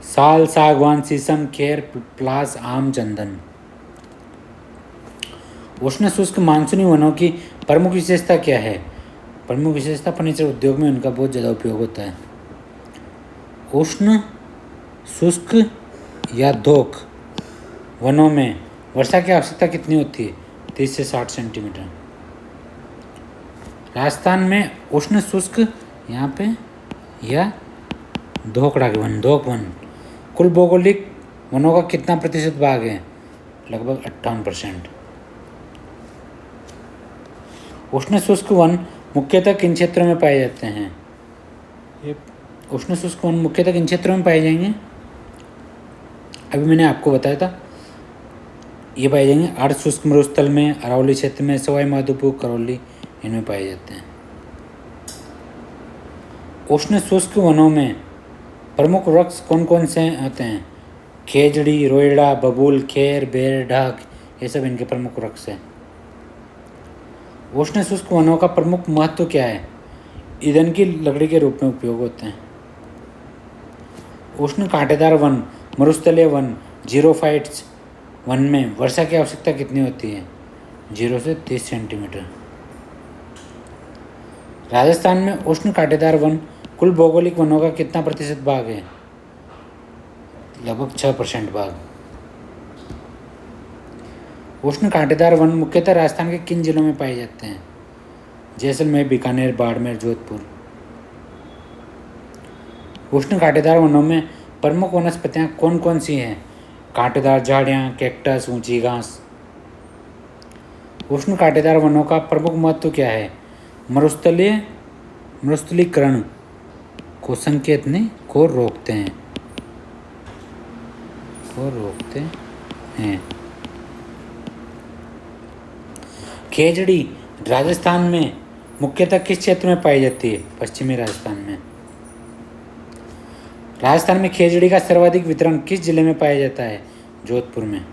साल, सागवान, शीशम, खेर, पलास, आम, चंदन। उष्ण शुष्क मानसूनी वनों की प्रमुख विशेषता क्या है? प्रमुख विशेषता फर्नीचर उद्योग में उनका बहुत ज़्यादा उपयोग होता है। उष्ण शुष्क या धोक वनों में वर्षा की आवश्यकता कितनी होती है? 30 से 60 सेंटीमीटर। राजस्थान में उष्ण शुष्क यहाँ पे या धोकड़ा के वन, धोक वन कुल भौगोलिक वनों का कितना प्रतिशत भाग है? लगभग 58%। उष्ण शुष्क वन मुख्यतः किन क्षेत्रों में पाए जाते हैं? ये उष्ण शुष्क वन मुख्यतः किन क्षेत्रों में पाए जाएंगे? अभी मैंने आपको बताया था, ये पाए जाएंगे अर्ध शुष्क मरुस्थल में, अरावली क्षेत्र में, सवाई माधोपुर, करौली, इनमें पाए जाते हैं। उष्ण शुष्क वनों में प्रमुख वृक्ष कौन कौन से होते हैं? खेजड़ी, रोइड़ा, बबूल, खेर, बेर, ढाक, ये सब इनके प्रमुख वृक्ष हैं। उष्ण शुष्क वनों का प्रमुख महत्व क्या है? ईंधन की लकड़ी के रूप में उपयोग होते हैं। उष्ण कांटेदार वन, मरुस्थलीय वन, जीरोफाइट्स वन में वर्षा की आवश्यकता कितनी होती है? 0 से 30 सेंटीमीटर। राजस्थान में उष्ण कांटेदार वन कुल भौगोलिक वनों का कितना प्रतिशत भाग है? लगभग 6% भाग। उष्ण कांटेदार वन मुख्यतः राजस्थान के किन जिलों में पाए जाते हैं? जैसलमेर, बीकानेर, बाड़मेर, जोधपुर। उष्ण कांटेदार वनों में प्रमुख वनस्पतियां कौन कौन सी हैं? कांटेदार झाड़ियाँ, कैक्टस, ऊंची घास। उष्ण कांटेदार वनों का प्रमुख महत्व क्या है? मरुस्थलीकरण को संकेत नहीं को रोकते हैं। खेजड़ी राजस्थान में मुख्यतः किस क्षेत्र में पाई जाती है? पश्चिमी राजस्थान में। राजस्थान में खेजड़ी का सर्वाधिक वितरण किस जिले में पाया जाता है? जोधपुर में।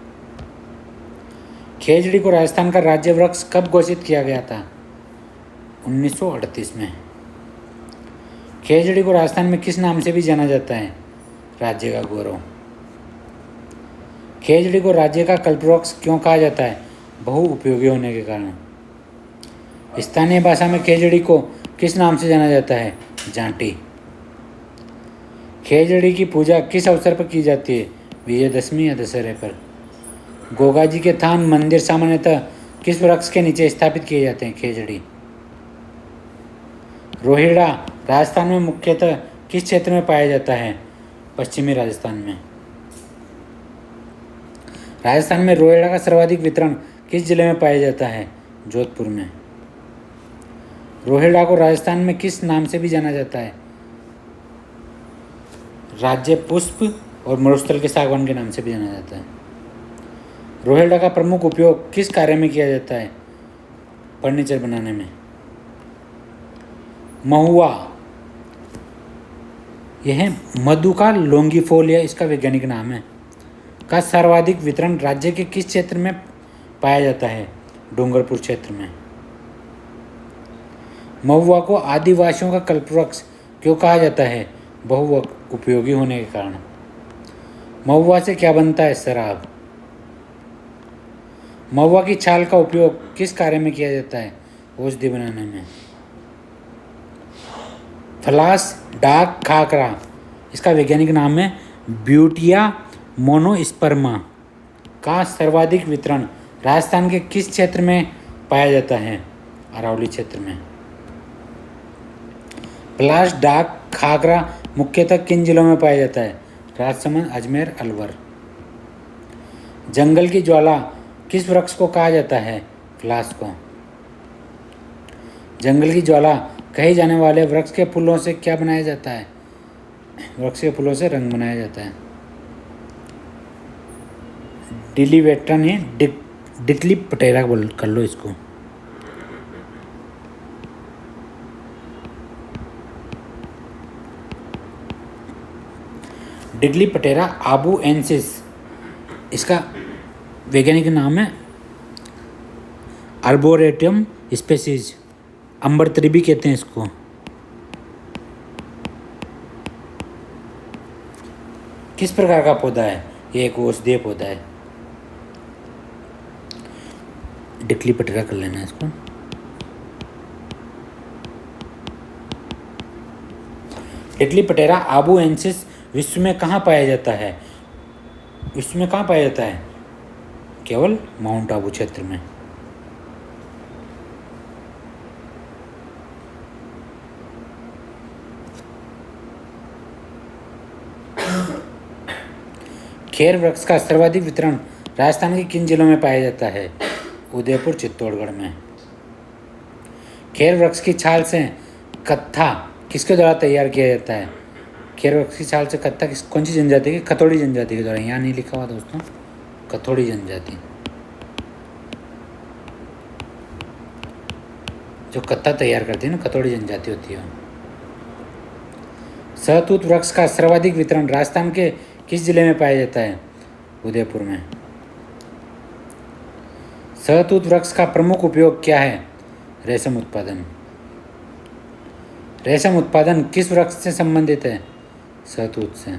खेजड़ी को राजस्थान का राज्य वृक्ष कब घोषित किया गया था? 1938 में। खेजड़ी को राजस्थान में किस नाम से भी जाना जाता है? राज्य का गौरव। खेजड़ी को राज्य का कल्पवृक्ष क्यों कहा जाता है? बहु उपयोगी होने के कारण। स्थानीय भाषा में खेजड़ी को किस नाम से जाना जाता है? जांटी। खेजड़ी की पूजा किस अवसर पर की जाती है? विजयदशमी या दशहरे पर। गोगा जी के थान मंदिर सामान्यतः किस वृक्ष के नीचे स्थापित किए जाते हैं? खेजड़ी। रोहिड़ा राजस्थान में मुख्यतः किस क्षेत्र में पाया जाता है? पश्चिमी राजस्थान में। राजस्थान में रोहिड़ा का सर्वाधिक वितरण किस जिले में पाया जाता है? जोधपुर में। रोहिड़ा को राजस्थान में किस नाम से भी जाना जाता है? राज्य पुष्प और मरुस्थल के सागवान के नाम से भी जाना जाता है। रोहिड़ा का प्रमुख उपयोग किस कार्य में किया जाता है? फर्नीचर बनाने में। महुआ यह मधुका लॉन्गिफोलिया इसका वैज्ञानिक नाम है का सर्वाधिक वितरण राज्य के किस क्षेत्र में पाया जाता है? डूंगरपुर क्षेत्र में। महुआ को आदिवासियों का कल्पवृक्ष क्यों कहा जाता है? बहु उपयोगी होने के कारण। महुआ से क्या बनता है? शराब। महुआ की छाल का उपयोग किस कार्य में किया जाता है? औषधि बनाने में। फ्लास डाक खाकरा इसका वैज्ञानिक नाम है ब्यूटिया मोनोस्पर्मा का सर्वाधिक वितरण राजस्थान के किस क्षेत्र में पाया जाता है? अरावली क्षेत्र में। फ्लास डाक खाकरा मुख्यतः किन जिलों में पाया जाता है? राजसमंद, अजमेर, अलवर। जंगल की ज्वाला किस वृक्ष को कहा जाता है? फ्लास को। जंगल की ज्वाला कहे जाने वाले वृक्ष के फूलों से क्या बनाया जाता है? वृक्ष के फूलों से रंग बनाया जाता है। डिलीवेट्रा ने डिटली पटेरा बोल कर लो इसको। डिगली पटेरा आबुएंसिस इसका वैज्ञानिक नाम है आर्बोरेटम स्पेसीज। अंबरत्री भी कहते हैं इसको। किस प्रकार का पौधा है? ये एक औषधीय पौधा है। डिकली पटेरा कर लेना इसको। डिकली पटेरा आबुएंसिस विश्व में कहाँ पाया जाता है? विश्व में कहाँ पाया जाता है? केवल माउंट आबू क्षेत्र में। खेर वृक्ष का सर्वाधिक वितरण राजस्थान के किन जिलों में पाया जाता है? उदयपुर, चित्तौड़गढ़ में। खेर वृक्ष की छाल से कत्था किसके द्वारा तैयार किया जाता है? खेर वृक्ष की छाल से कत्था कौन सी जनजाति की? खतोड़ी जनजाति के द्वारा। यहाँ नहीं लिखा हुआ दोस्तों, खतोड़ी जनजाति। जो कत्था तैयार करती है ना, खतोड़ी जनजाति होती है। सहतूत वृक्ष का सर्वाधिक वितरण राजस्थान के किस जिले में पाया जाता है? उदयपुर में। सहतूत वृक्ष का प्रमुख उपयोग क्या है? रेशम उत्पादन। रेशम उत्पादन किस वृक्ष से संबंधित है? सहतूत से।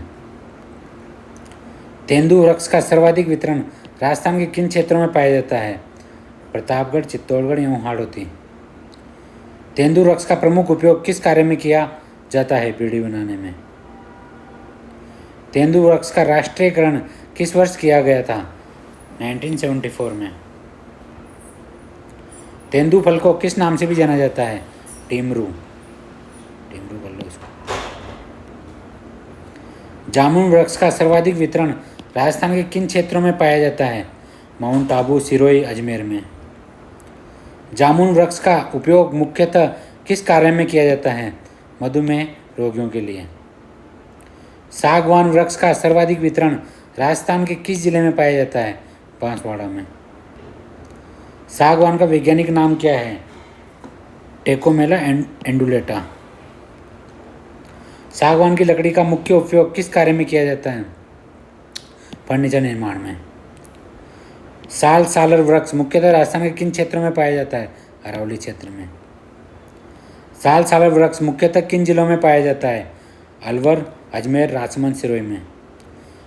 तेंदू वृक्ष का सर्वाधिक वितरण राजस्थान के किन क्षेत्रों में पाया जाता है? प्रतापगढ़, चित्तौड़गढ़ एवं हाड़ौती। तेंदू वृक्ष का प्रमुख उपयोग किस कार्य में किया जाता है? बीड़ी बनाने में। तेंदू वृक्ष का राष्ट्रीयकरण किस वर्ष किया गया था? 1974 में। तेंदू फल को किस नाम से भी जाना जाता है? टीमरू। टीमरू बोल लो इसको। जामुन वृक्ष का सर्वाधिक वितरण राजस्थान के किन क्षेत्रों में पाया जाता है? माउंट आबू, सिरोही, अजमेर में। जामुन वृक्ष का उपयोग मुख्यतः किस कार्य में किया जाता है? मधुमेह रोगियों के लिए। सागवान वृक्ष का सर्वाधिक वितरण राजस्थान के किस जिले में पाया जाता है? बांसवाड़ा में। सागवान का वैज्ञानिक नाम क्या है? टेकोमेला एंडुलेटा। सागवान की लकड़ी का मुख्य उपयोग किस कार्य में किया जाता है? फर्नीचर निर्माण में। साल सालर वृक्ष मुख्यतः राजस्थान के किन क्षेत्रों में पाया जाता है? अरावली क्षेत्र में। साल सालर वृक्ष मुख्यतः किन जिलों में पाया जाता है? अलवर, अजमेर, राजसमंद, सिरोही में।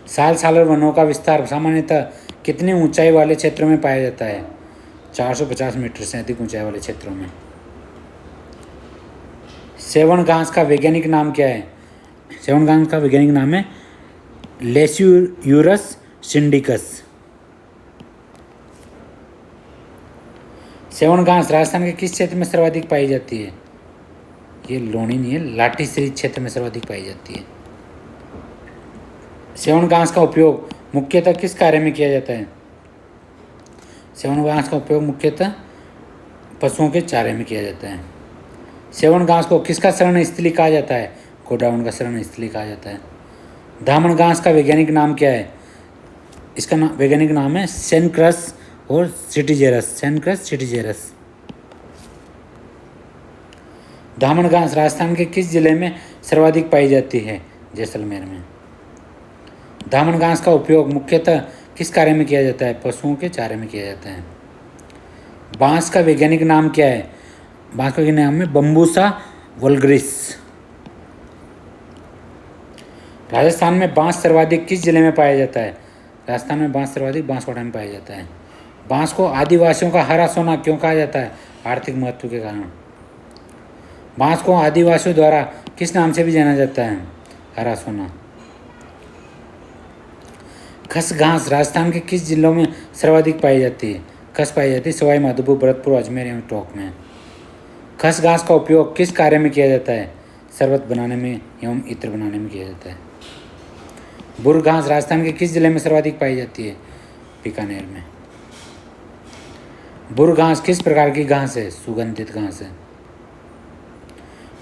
साल सालर वनों का विस्तार सामान्यतः कितनी ऊंचाई वाले क्षेत्रों में पाया जाता है? 450 मीटर से अधिक ऊंचाई वाले क्षेत्रों में। सेवन घास का वैज्ञानिक नाम क्या है? सेवन घास का वैज्ञानिक नाम है लेस्यूरस सिंडिकस। सेवन घास राजस्थान के किस क्षेत्र में सर्वाधिक पाई जाती है? ये लोनी नहीं है, लाठीसरी क्षेत्र में सर्वाधिक पाई जाती है। सेवन घास का उपयोग मुख्यतः किस कार्य में किया जाता है? सेवन घास का उपयोग मुख्यतः पशुओं के चारे में किया जाता है। सेवन घास को किसका शरण स्थली कहा जाता है? गोडाउन का शरण स्थली कहा जाता है। दामन घास का वैज्ञानिक नाम क्या है? इसका वैज्ञानिक नाम है सेनक्रस और सिटीजेरस, सेनक्रस सिटीजेरस। दामन घास राजस्थान के किस जिले में सर्वाधिक पाई जाती है? जैसलमेर में। दामन घास का उपयोग मुख्यतः किस कार्य में किया जाता है? पशुओं के चारे में किया जाता है। बांस का वैज्ञानिक नाम क्या है? बांस का वैज्ञानिक नाम है बम्बूसा वल्गरिस। राजस्थान में बांस सर्वाधिक किस जिले में पाया जाता है? राजस्थान में बांस सर्वाधिक बांसवाड़ा में पाया जाता है। बांस को आदिवासियों का हरा सोना क्यों कहा जाता है? आर्थिक महत्व के कारण। बांस को आदिवासियों द्वारा किस नाम से भी जाना जाता है? हरा सोना। खस घास राजस्थान के किस जिलों में सर्वाधिक पाई जाती है? खस पाई जाती है सवाई माधोपुर, भरतपुर, अजमेर एवं टोंक में। खस घास का उपयोग किस कार्य में किया जाता है? शरबत बनाने में एवं इत्र बनाने में किया जाता है। बुर घास राजस्थान के किस जिले में सर्वाधिक पाई जाती है? बीकानेर में। बुर घास किस प्रकार की घास है? सुगंधित घास है।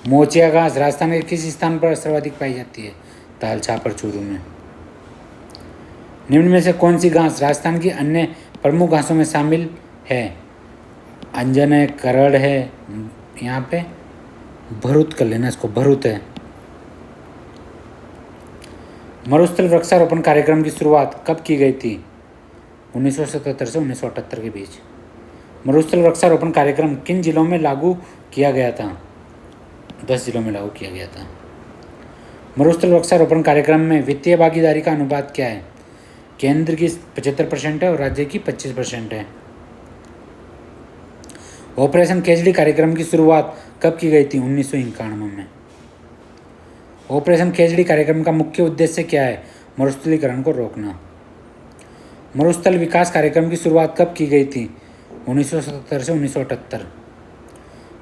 मोचिया घास राजस्थान के किस स्थान पर सर्वाधिक पाई जाती है? ताल छापर चूरू में। निम्न में से कौन सी घास राजस्थान की अन्य प्रमुख घासों में शामिल है? अंजन है, करड़ है, यहाँ पे भरुत कर लेना, इसको भरुत है। मरुस्थल वृक्षारोपण कार्यक्रम की शुरुआत कब की गई थी? 1977 से 1978 के बीच। मरुस्थल वृक्षारोपण कार्यक्रम किन जिलों में लागू किया गया था? 10 जिलों में लागू किया गया था। मरुस्थल वृक्षारोपण कार्यक्रम में वित्तीय भागीदारी का अनुपात क्या है? केंद्र की 75% है और राज्य की 25% है। ऑपरेशन केजड़ी कार्यक्रम की शुरुआत कब की गई थी? 1991 में। ऑपरेशन केजड़ी कार्यक्रम का मुख्य उद्देश्य क्या है? मरुस्थलीकरण को रोकना। मरुस्थल विकास कार्यक्रम की शुरुआत कब की गई थी? 1977 से 1978।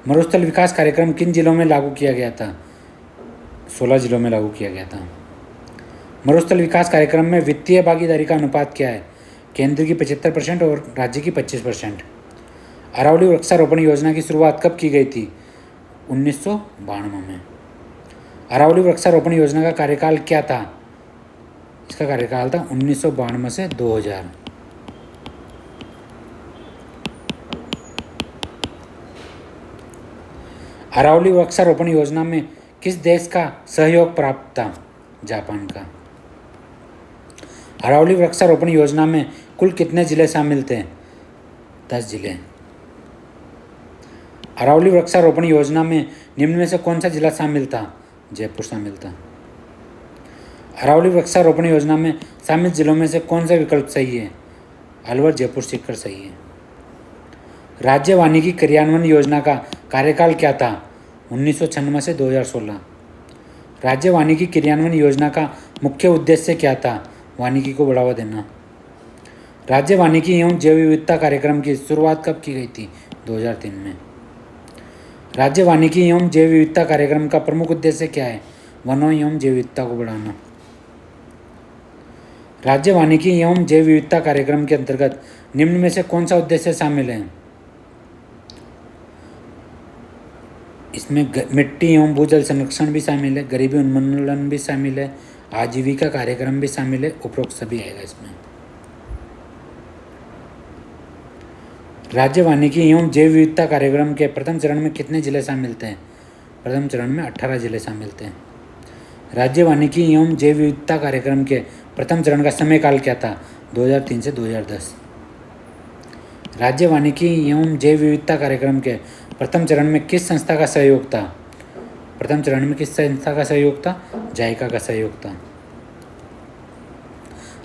मरुस्थल विकास कार्यक्रम किन जिलों में लागू किया गया था? 16 जिलों में लागू किया गया था। मरुस्थल विकास कार्यक्रम में वित्तीय भागीदारी का अनुपात क्या है? केंद्र की 75% और राज्य की 25%। अरावली वृक्षारोपण योजना की शुरुआत कब की गई थी? 1992 में। अरावली वृक्षारोपण योजना का कार्यकाल क्या था? इसका कार्यकाल था 1992 से 2000। अरावली वृक्षारोपण योजना में किस देश का सहयोग प्राप्त था? जापान का। अरावली वृक्षारोपण योजना में कुल कितने जिले शामिल थे? 10 जिले। अरावली वृक्षारोपण योजना में निम्न में से कौन सा जिला शामिल था? जयपुर शामिल था। अरावली वृक्षारोपण योजना में शामिल जिलों में से कौन सा विकल्प सही है? अलवर, जयपुर, सीकर सही है। राज्य वानिकी क्रियान्वयन योजना का कार्यकाल क्या था? 1996 से 2016। राज्य वानिकी क्रियान्वयन योजना का मुख्य उद्देश्य क्या था? वानिकी को बढ़ावा देना। राज्य वानिकी एवं जैव विविधता कार्यक्रम की शुरुआत कब की गई थी? 2003 में। राज्य वानिकी एवं जैव विविधता कार्यक्रम का प्रमुख उद्देश्य क्या है? वनों एवं जैव विविधता को बढ़ाना। राज्य वानिकी एवं जैव विविधता कार्यक्रम के अंतर्गत निम्न में से कौन सा उद्देश्य शामिल है? इसमें मिट्टी एवं भूजल संरक्षण भी शामिल है, गरीबी उन्मूलन भी शामिल है, आजीविका कार्यक्रम भी शामिल है, उपरोक्त सभी आएगा इसमें। राज्य वानिकी एवं जैव विविधता कार्यक्रम के प्रथम चरण में कितने जिले शामिल थे? प्रथम चरण में 18 जिले शामिल थे। राज्य वानिकी एवं जैव विविधता कार्यक्रम के प्रथम चरण का समय काल क्या था? 2003 से 2010। राज्य वानिकी एवं जैव विविधता कार्यक्रम के प्रथम चरण में किस संस्था का सहयोग था? प्रथम चरण में किस संस्था का सहयोग था? जायका का सहयोग था।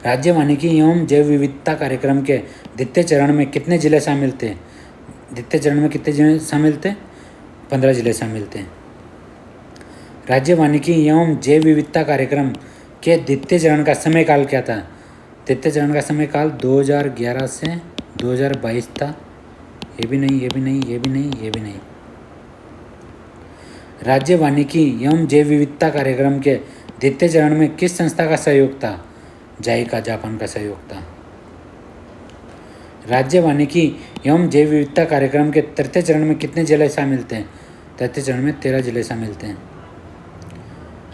राज्य वानिकी एवं जैव विविधता कार्यक्रम के द्वितीय चरण में कितने जिले शामिल थे? द्वितीय चरण में कितने जिले शामिल थे? 15 जिले शामिल थे। राज्य वानिकी एवं जैव विविधता कार्यक्रम के द्वितीय चरण का समय काल क्या था? द्वितीय चरण का समय काल 2011 से 2022 था। ये भी नहीं, ये भी नहीं, ये भी नहीं, ये भी नहीं। राज्य वानिकी एवं जैव विविधता कार्यक्रम के द्वितीय चरण में किस संस्था का सहयोग था? जाइका, जापान का सहयोग था। राज्य वानिकी एवं जैव विविधता कार्यक्रम के तृतीय चरण में कितने जिले शामिल थे? तृतीय चरण में 13 जिले शामिल थे।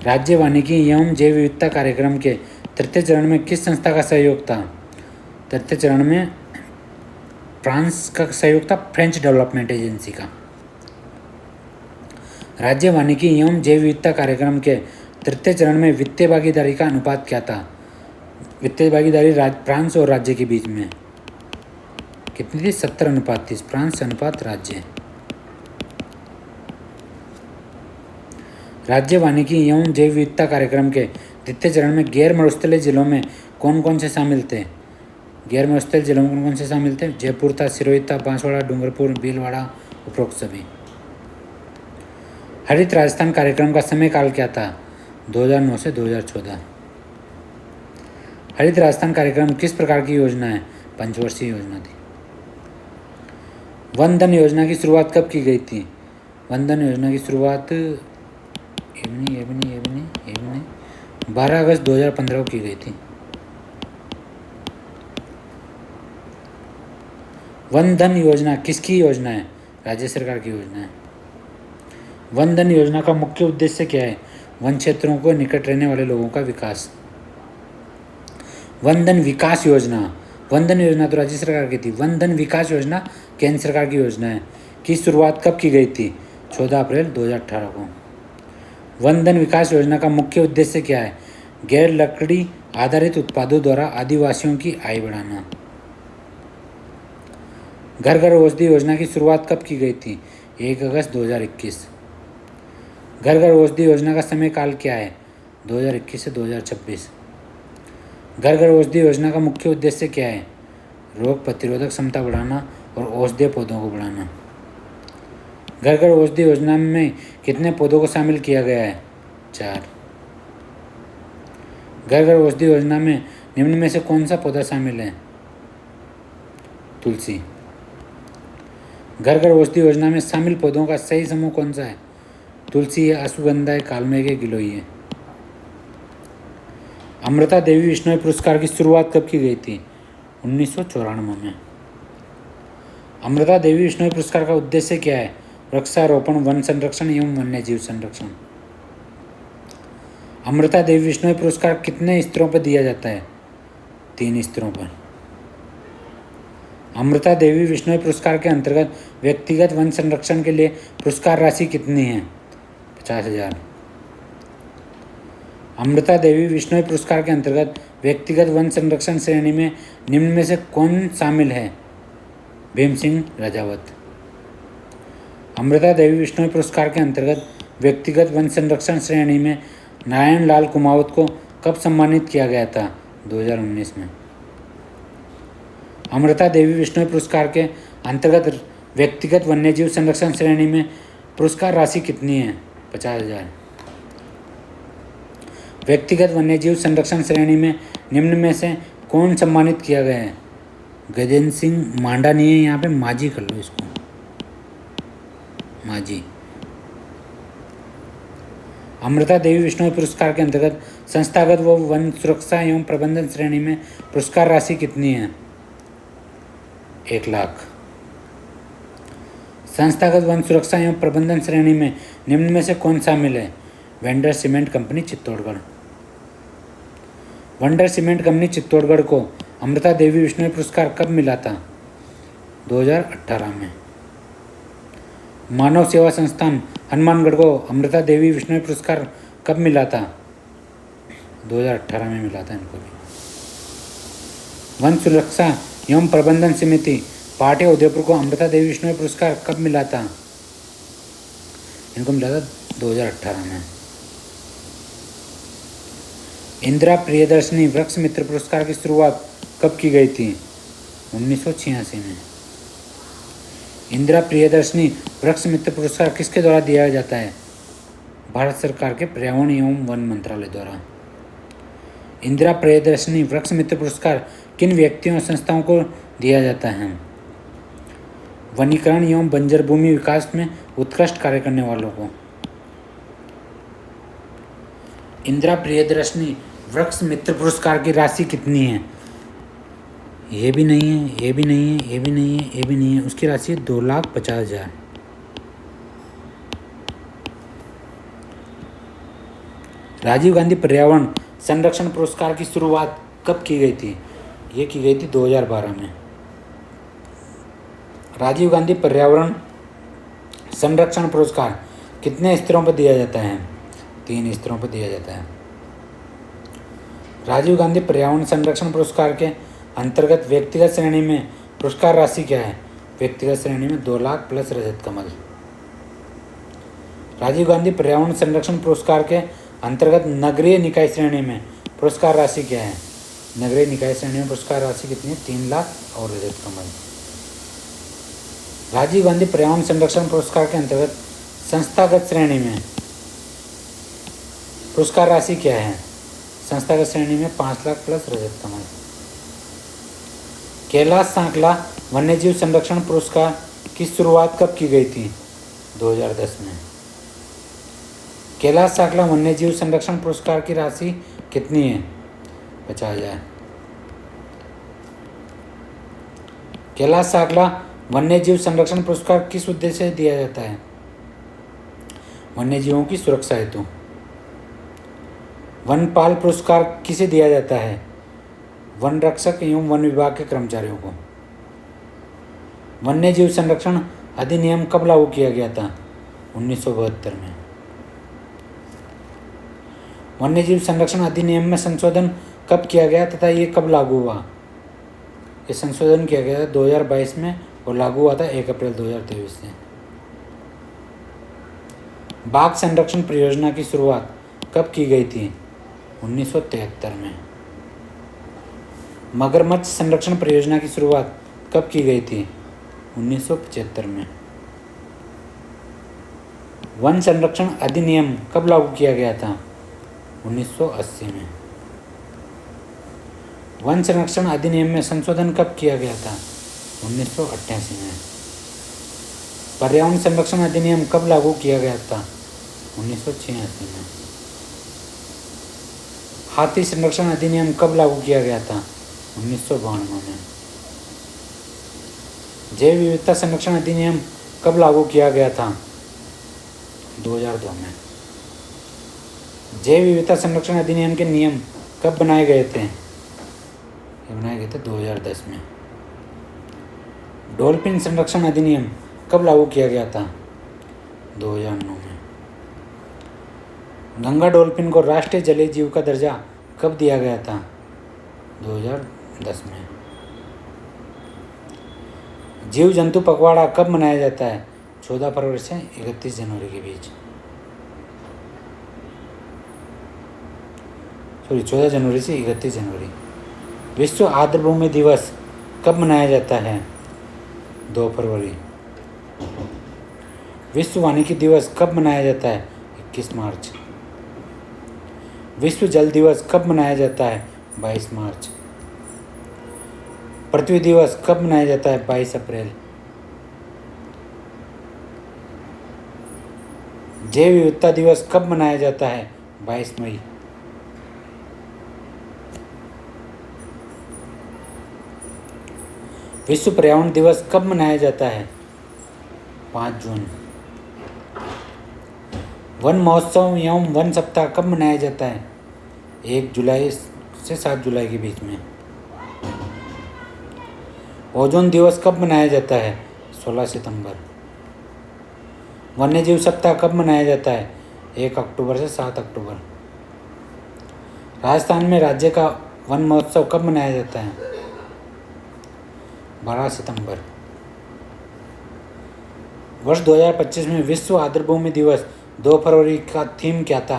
राज्य वानिकी एवं जैव विविधता कार्यक्रम के तृतीय चरण में किस संस्था का सहयोग था? तृतीय चरण में फ्रांस का सहयोग था, फ्रेंच डेवलपमेंट एजेंसी का। राज्य वानिकी एवं जैव विविधता कार्यक्रम के तृतीय चरण में वित्तीय भागीदारी का अनुपात क्या था? वित्तीय भागीदारी फ्रांस और राज्य के बीच में कितनी थी? 70:30, फ्रांस अनुपात राज्य। राज्य वानिकी एवं जैव विविधता कार्यक्रम के द्वितीय चरण में गैर मरुस्थलीय जिलों में कौन कौन से शामिल थे? गैर मरुस्थलीय जिलों में कौन कौन से शामिल थे? जयपुर था, सिरोही था, बांसवाड़ा, डूंगरपुर, भीलवाड़ा, उपरोक्त सभी। हरित राजस्थान कार्यक्रम का समय काल क्या था? 2009 से 2014। हरित राजस्थान कार्यक्रम किस प्रकार की योजना है? पंचवर्षीय योजना थी। वन धन योजना की शुरुआत कब की गई थी? वन धन योजना की शुरुआत 12 अगस्त 2015 को की गई थी। वन धन योजना किसकी योजना है? राज्य सरकार की योजना है। वन धन योजना का मुख्य उद्देश्य क्या है? वन क्षेत्रों को निकट रहने वाले लोगों का विकास। वन धन विकास योजना, वन धन योजना तो राज्य सरकार की थी। वन धन विकास योजना केंद्र सरकार की योजना है। की शुरुआत कब की गई थी? 14 अप्रैल 2018 को। वन धन विकास योजना का मुख्य उद्देश्य क्या है? गैर लकड़ी आधारित उत्पादों द्वारा आदिवासियों की आय बढ़ाना। घर घर औषधि योजना की शुरुआत कब की गई थी? 1 अगस्त 2021। घर घर औषधि योजना का समय काल क्या है? 2021 से 2026। घर घर औषधि योजना का मुख्य उद्देश्य क्या है? रोग प्रतिरोधक क्षमता बढ़ाना और औषधीय पौधों को बढ़ाना। घर घर औषधि योजना में कितने पौधों को शामिल किया गया है? 4। घर घर औषधि योजना में निम्न में से कौन सा पौधा शामिल है? तुलसी। घर घर औषधि योजना में शामिल पौधों का सही समूह कौन सा है? तुलसी है, अश्वगंधा है, कालमेघ है, गिलोई है। अमृता देवी विश्नोई पुरस्कार की शुरुआत कब की गई थी? 1994 में। अमृता देवी विश्नोई पुरस्कार का उद्देश्य क्या है? वृक्षारोपण, वन संरक्षण एवं वन्य जीव संरक्षण। अमृता देवी विश्नोई पुरस्कार कितने स्तरों पर दिया जाता है? 3 स्तरों पर। अमृता देवी विश्नोई पुरस्कार के अंतर्गत व्यक्तिगत वन संरक्षण के लिए पुरस्कार राशि कितनी है? 50,000। अमृता देवी विश्नोई पुरस्कार के अंतर्गत व्यक्तिगत वन संरक्षण श्रेणी में निम्न में से कौन शामिल है? भीम सिंह राजावत। अमृता देवी विश्नोई पुरस्कार के अंतर्गत व्यक्तिगत वन संरक्षण श्रेणी में नारायण लाल कुमावत को कब सम्मानित किया गया था? 2019 में। अमृता देवी विश्नोई पुरस्कार के अंतर्गत व्यक्तिगत वन्यजीव संरक्षण श्रेणी में पुरस्कार राशि कितनी है? 50,000। व्यक्तिगत वन्यजीव संरक्षण श्रेणी में निम्न में से कौन सम्मानित किया गया है? गजेंद्र सिंह मांडा नहीं है यहाँ पे, माझी कर लो इसको, माझी। अमृता देवी विश्नोई पुरस्कार के अंतर्गत संस्थागत व वन सुरक्षा एवं प्रबंधन श्रेणी में पुरस्कार राशि कितनी है? 1 लाख। संस्थागत वन सुरक्षा एवं प्रबंधन श्रेणी में निम्न में से कौन शामिल है? Vendor cement company Chittorgarh. Vendor cement company Chittorgarh को अमृता देवी विश्नोई पुरस्कार कब मिला था? 2018 में। मानव सेवा संस्थान हनुमानगढ़ को अमृता देवी विश्नोई पुरस्कार कब मिला था? 2018 में मिला था इनको भी। वन सुरक्षा एवं प्रबंधन समिति पाटिया उदयपुर को अमृता देवी विश्नोई पुरस्कार कब मिला था? इनको मिला था 2018 में। इंदिरा प्रियदर्शनी वृक्ष मित्र पुरस्कार की शुरुआत कब की गई थी? 1986 में। इंदिरा प्रियदर्शनी वृक्ष मित्र पुरस्कार किसके द्वारा दिया जाता है? भारत सरकार के पर्यावरण एवं वन मंत्रालय द्वारा। इंदिरा प्रियदर्शनी वृक्ष मित्र पुरस्कार किन व्यक्तियों और संस्थाओं को दिया जाता है? वनीकरण एवं बंजर भूमि विकास में उत्कृष्ट कार्य करने वालों को। इंदिरा प्रियदर्शनी वृक्ष मित्र पुरस्कार की राशि कितनी है? ये भी नहीं है, ये भी नहीं है, ये भी नहीं है, ये भी नहीं है। उसकी राशि 2,50,000। राजीव गांधी पर्यावरण संरक्षण पुरस्कार की शुरुआत कब की गई थी? ये की गई थी 2012 में। राजीव गांधी पर्यावरण संरक्षण पुरस्कार कितने स्तरों पर दिया जाता है? 3 स्तरों पर दिया जाता है। राजीव गांधी पर्यावरण संरक्षण पुरस्कार के अंतर्गत व्यक्तिगत श्रेणी में पुरस्कार राशि क्या है? व्यक्तिगत श्रेणी में 2 लाख प्लस रजत कमल। राजीव गांधी पर्यावरण संरक्षण पुरस्कार के अंतर्गत नगरीय निकाय श्रेणी में पुरस्कार राशि क्या है? नगरीय निकाय श्रेणी में पुरस्कार राशि कितनी है? 3 लाख और रजत कमल। राजीव गांधी पर्यावरण संरक्षण पुरस्कार के अंतर्गत संस्थागत श्रेणी में पुरस्कार राशि क्या है? संस्थागत श्रेणी में 5 लाख प्लस रजत कमल। कैलाश सांकला वन्यजीव संरक्षण पुरस्कार की शुरुआत कब की गई थी? 2010 में। कैलाश सांकला वन्यजीव संरक्षण पुरस्कार की राशि कितनी है? 50,000। कैलाश सांकला वन्यजीव संरक्षण पुरस्कार किस उद्देश्य से दिया जाता है? वन्यजीवों की सुरक्षा हेतु। वनपाल पुरस्कार किसे दिया जाता है? वन रक्षक एवं वन विभाग के कर्मचारियों को। वन्यजीव संरक्षण अधिनियम कब लागू किया गया था? 1972 में। वन्यजीव संरक्षण अधिनियम में संशोधन कब किया गया तथा ये कब लागू हुआ? ये संशोधन किया गया था 2022 में और लागू हुआ था 1 अप्रैल 2023 से। बाघ संरक्षण परियोजना की शुरुआत कब की गई थी? 1973 में। मगरमच्छ संरक्षण परियोजना की शुरुआत कब की गई थी? 1975 में। वन संरक्षण अधिनियम कब लागू किया गया था? 1980 में। वन संरक्षण अधिनियम में संशोधन कब किया गया था? 1988 में। पर्यावरण संरक्षण अधिनियम कब लागू किया गया था? 1986 में। हाथी संरक्षण अधिनियम कब लागू किया गया था? 1992 में। जैव विविधता संरक्षण अधिनियम कब लागू किया गया था? 2002 में। जैव विविधता संरक्षण अधिनियम के नियम कब बनाए गए थे? ये बनाए गए थे 2010 में। डॉल्फिन संरक्षण अधिनियम कब लागू किया गया था? 2009 में। गंगा डॉल्फिन को राष्ट्रीय जलीय जीव का दर्जा कब दिया गया था? 2010 में। जीव जंतु पखवाड़ा कब मनाया जाता है? 14 फरवरी से 31 जनवरी के बीच। 14 जनवरी से 31 जनवरी। विश्व आर्द्रभूमि दिवस कब मनाया जाता है? 2 फरवरी। विश्व वानिकी दिवस कब मनाया जाता है? 21 मार्च। विश्व जल दिवस कब मनाया जाता है? 22 मार्च। पृथ्वी दिवस कब मनाया जाता है? 22 अप्रैल। जैव विविधता दिवस कब मनाया जाता है? 22 मई। विश्व पर्यावरण दिवस कब मनाया जाता है? 5 जून। वन महोत्सव एवं वन सप्ताह कब मनाया जाता है? 1 जुलाई से 7 जुलाई के बीच में। ओजोन दिवस कब मनाया जाता है? 16 सितंबर। वन्यजीव सप्ताह कब मनाया जाता है? 1 अक्टूबर से 7 अक्टूबर। राजस्थान में राज्य का वन महोत्सव कब मनाया जाता है? 12 सितंबर। वर्ष 2025 में विश्व आर्द्रभूमि दिवस 2 फरवरी का थीम क्या था?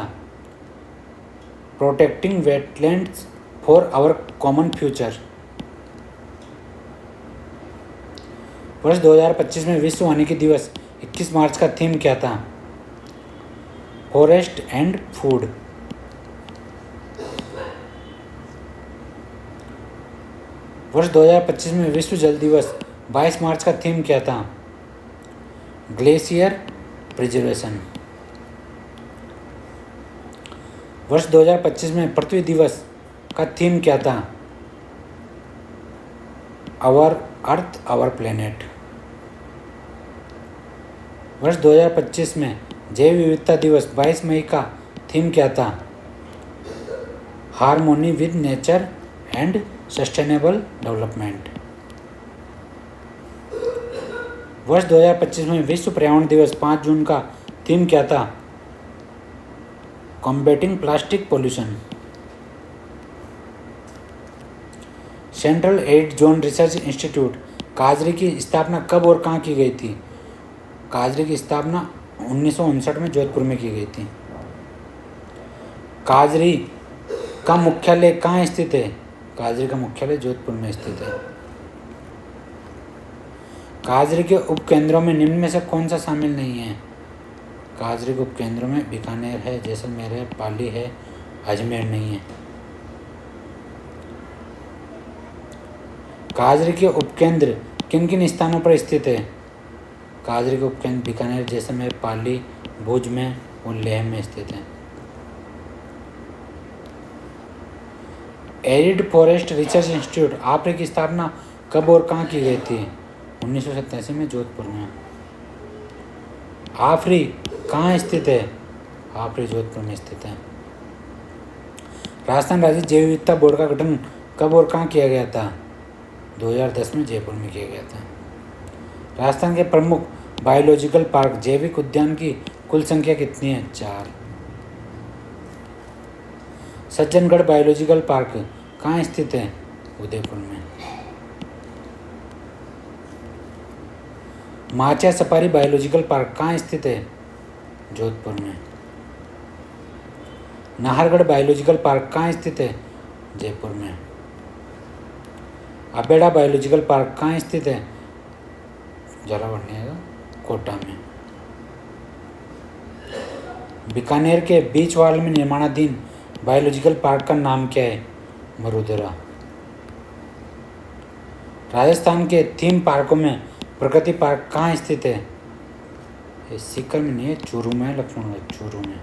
Protecting wetlands for our common future. वर्ष 2025 में विश्व वानिकी दिवस 21 मार्च का थीम क्या था? Forest and food. वर्ष 2025 में विश्व जल दिवस 22 मार्च का थीम क्या था? Glacier preservation. वर्ष 2025 में पृथ्वी दिवस का थीम क्या था? Our earth our planet. वर्ष 2025 में जैव विविधता दिवस 22 मई का थीम क्या था? Harmony with nature and sustainable development. वर्ष 2025 में विश्व पर्यावरण दिवस 5 जून का थीम क्या था? Combating plastic pollution. Central arid zone research institute काजरी की स्थापना कब और कहाँ की गई थी? काजरी की स्थापना 1959 में जोधपुर में की गई थी। काजरी का मुख्यालय कहाँ स्थित है? काजरी का मुख्यालय जोधपुर में स्थित है। काजरी के उपकेंद्रों में निम्न में से कौन सा शामिल नहीं है? काजरी के उपकेंद्रों में बीकानेर है, जैसलमेर है, पाली है, अजमेर नहीं है। काजरी के उपकेंद्र किन किन स्थानों पर स्थित है? काजरी के उपकेंद्र बीकानेर, जैसलमेर, पाली, भुज में और लेह में स्थित है। एरिड फॉरेस्ट रिसर्च इंस्टीट्यूट आफ्री की स्थापना कब और कहाँ की गई थी? 1987 में जोधपुर में। आफ्री कहाँ स्थित है? आफ्री जोधपुर में स्थित है। राजस्थान राज्य जैव विविधता बोर्ड का गठन कब और कहाँ किया गया था? 2010 में जयपुर में किया गया था। राजस्थान के प्रमुख बायोलॉजिकल पार्क जैविक उद्यान की कुल संख्या कितनी है? 4। सज्जनगढ़ बायोलॉजिकल पार्क कहाँ स्थित है? उदयपुर में। माचा सफारी बायोलॉजिकल पार्क कहाँ स्थित है? जोधपुर में। नाहरगढ़ बायोलॉजिकल पार्क कहाँ स्थित है? जयपुर में। अबेड़ा बायोलॉजिकल पार्क कहाँ स्थित है? झालावाड़ कोटा में। बीकानेर के बीच वाल में निर्माणाधीन बायोलॉजिकल पार्क का नाम क्या है? मरुधरा। राजस्थान के थीम पार्कों में प्रकृति पार्क कहाँ स्थित है? ये सीकर में नहीं है, चूरू में, लक्ष्मणगढ़ चूरू में।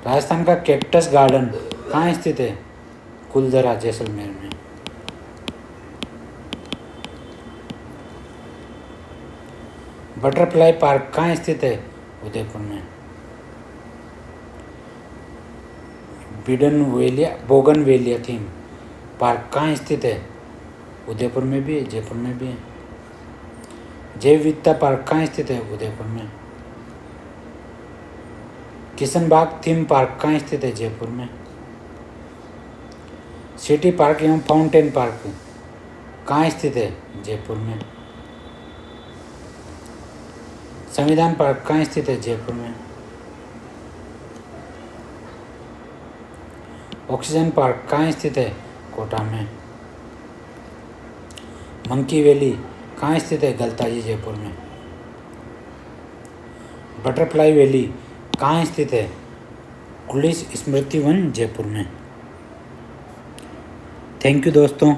राजस्थान का कैक्टस गार्डन कहाँ स्थित है? कुलधरा जैसलमेर में। बटरफ्लाई पार्क कहाँ स्थित है? उदयपुर में। बोगनवेलिया थीम पार्क कहाँ स्थित है? उदयपुर में भी है, जयपुर में भी है। जैव विविधता पार्क कहाँ स्थित है? उदयपुर में। किशनबाग थीम पार्क कहाँ स्थित है? जयपुर में। सिटी पार्क एवं फाउंटेन पार्क कहाँ स्थित है? जयपुर में। संविधान पार्क कहाँ स्थित है? जयपुर में। ऑक्सीजन पार्क कहाँ स्थित है? कोटा में। मंकी वैली कहाँ स्थित है? गलताजी जयपुर में। बटरफ्लाई वैली कहाँ स्थित है? पुलिस स्मृति वन जयपुर में। थैंक यू दोस्तों।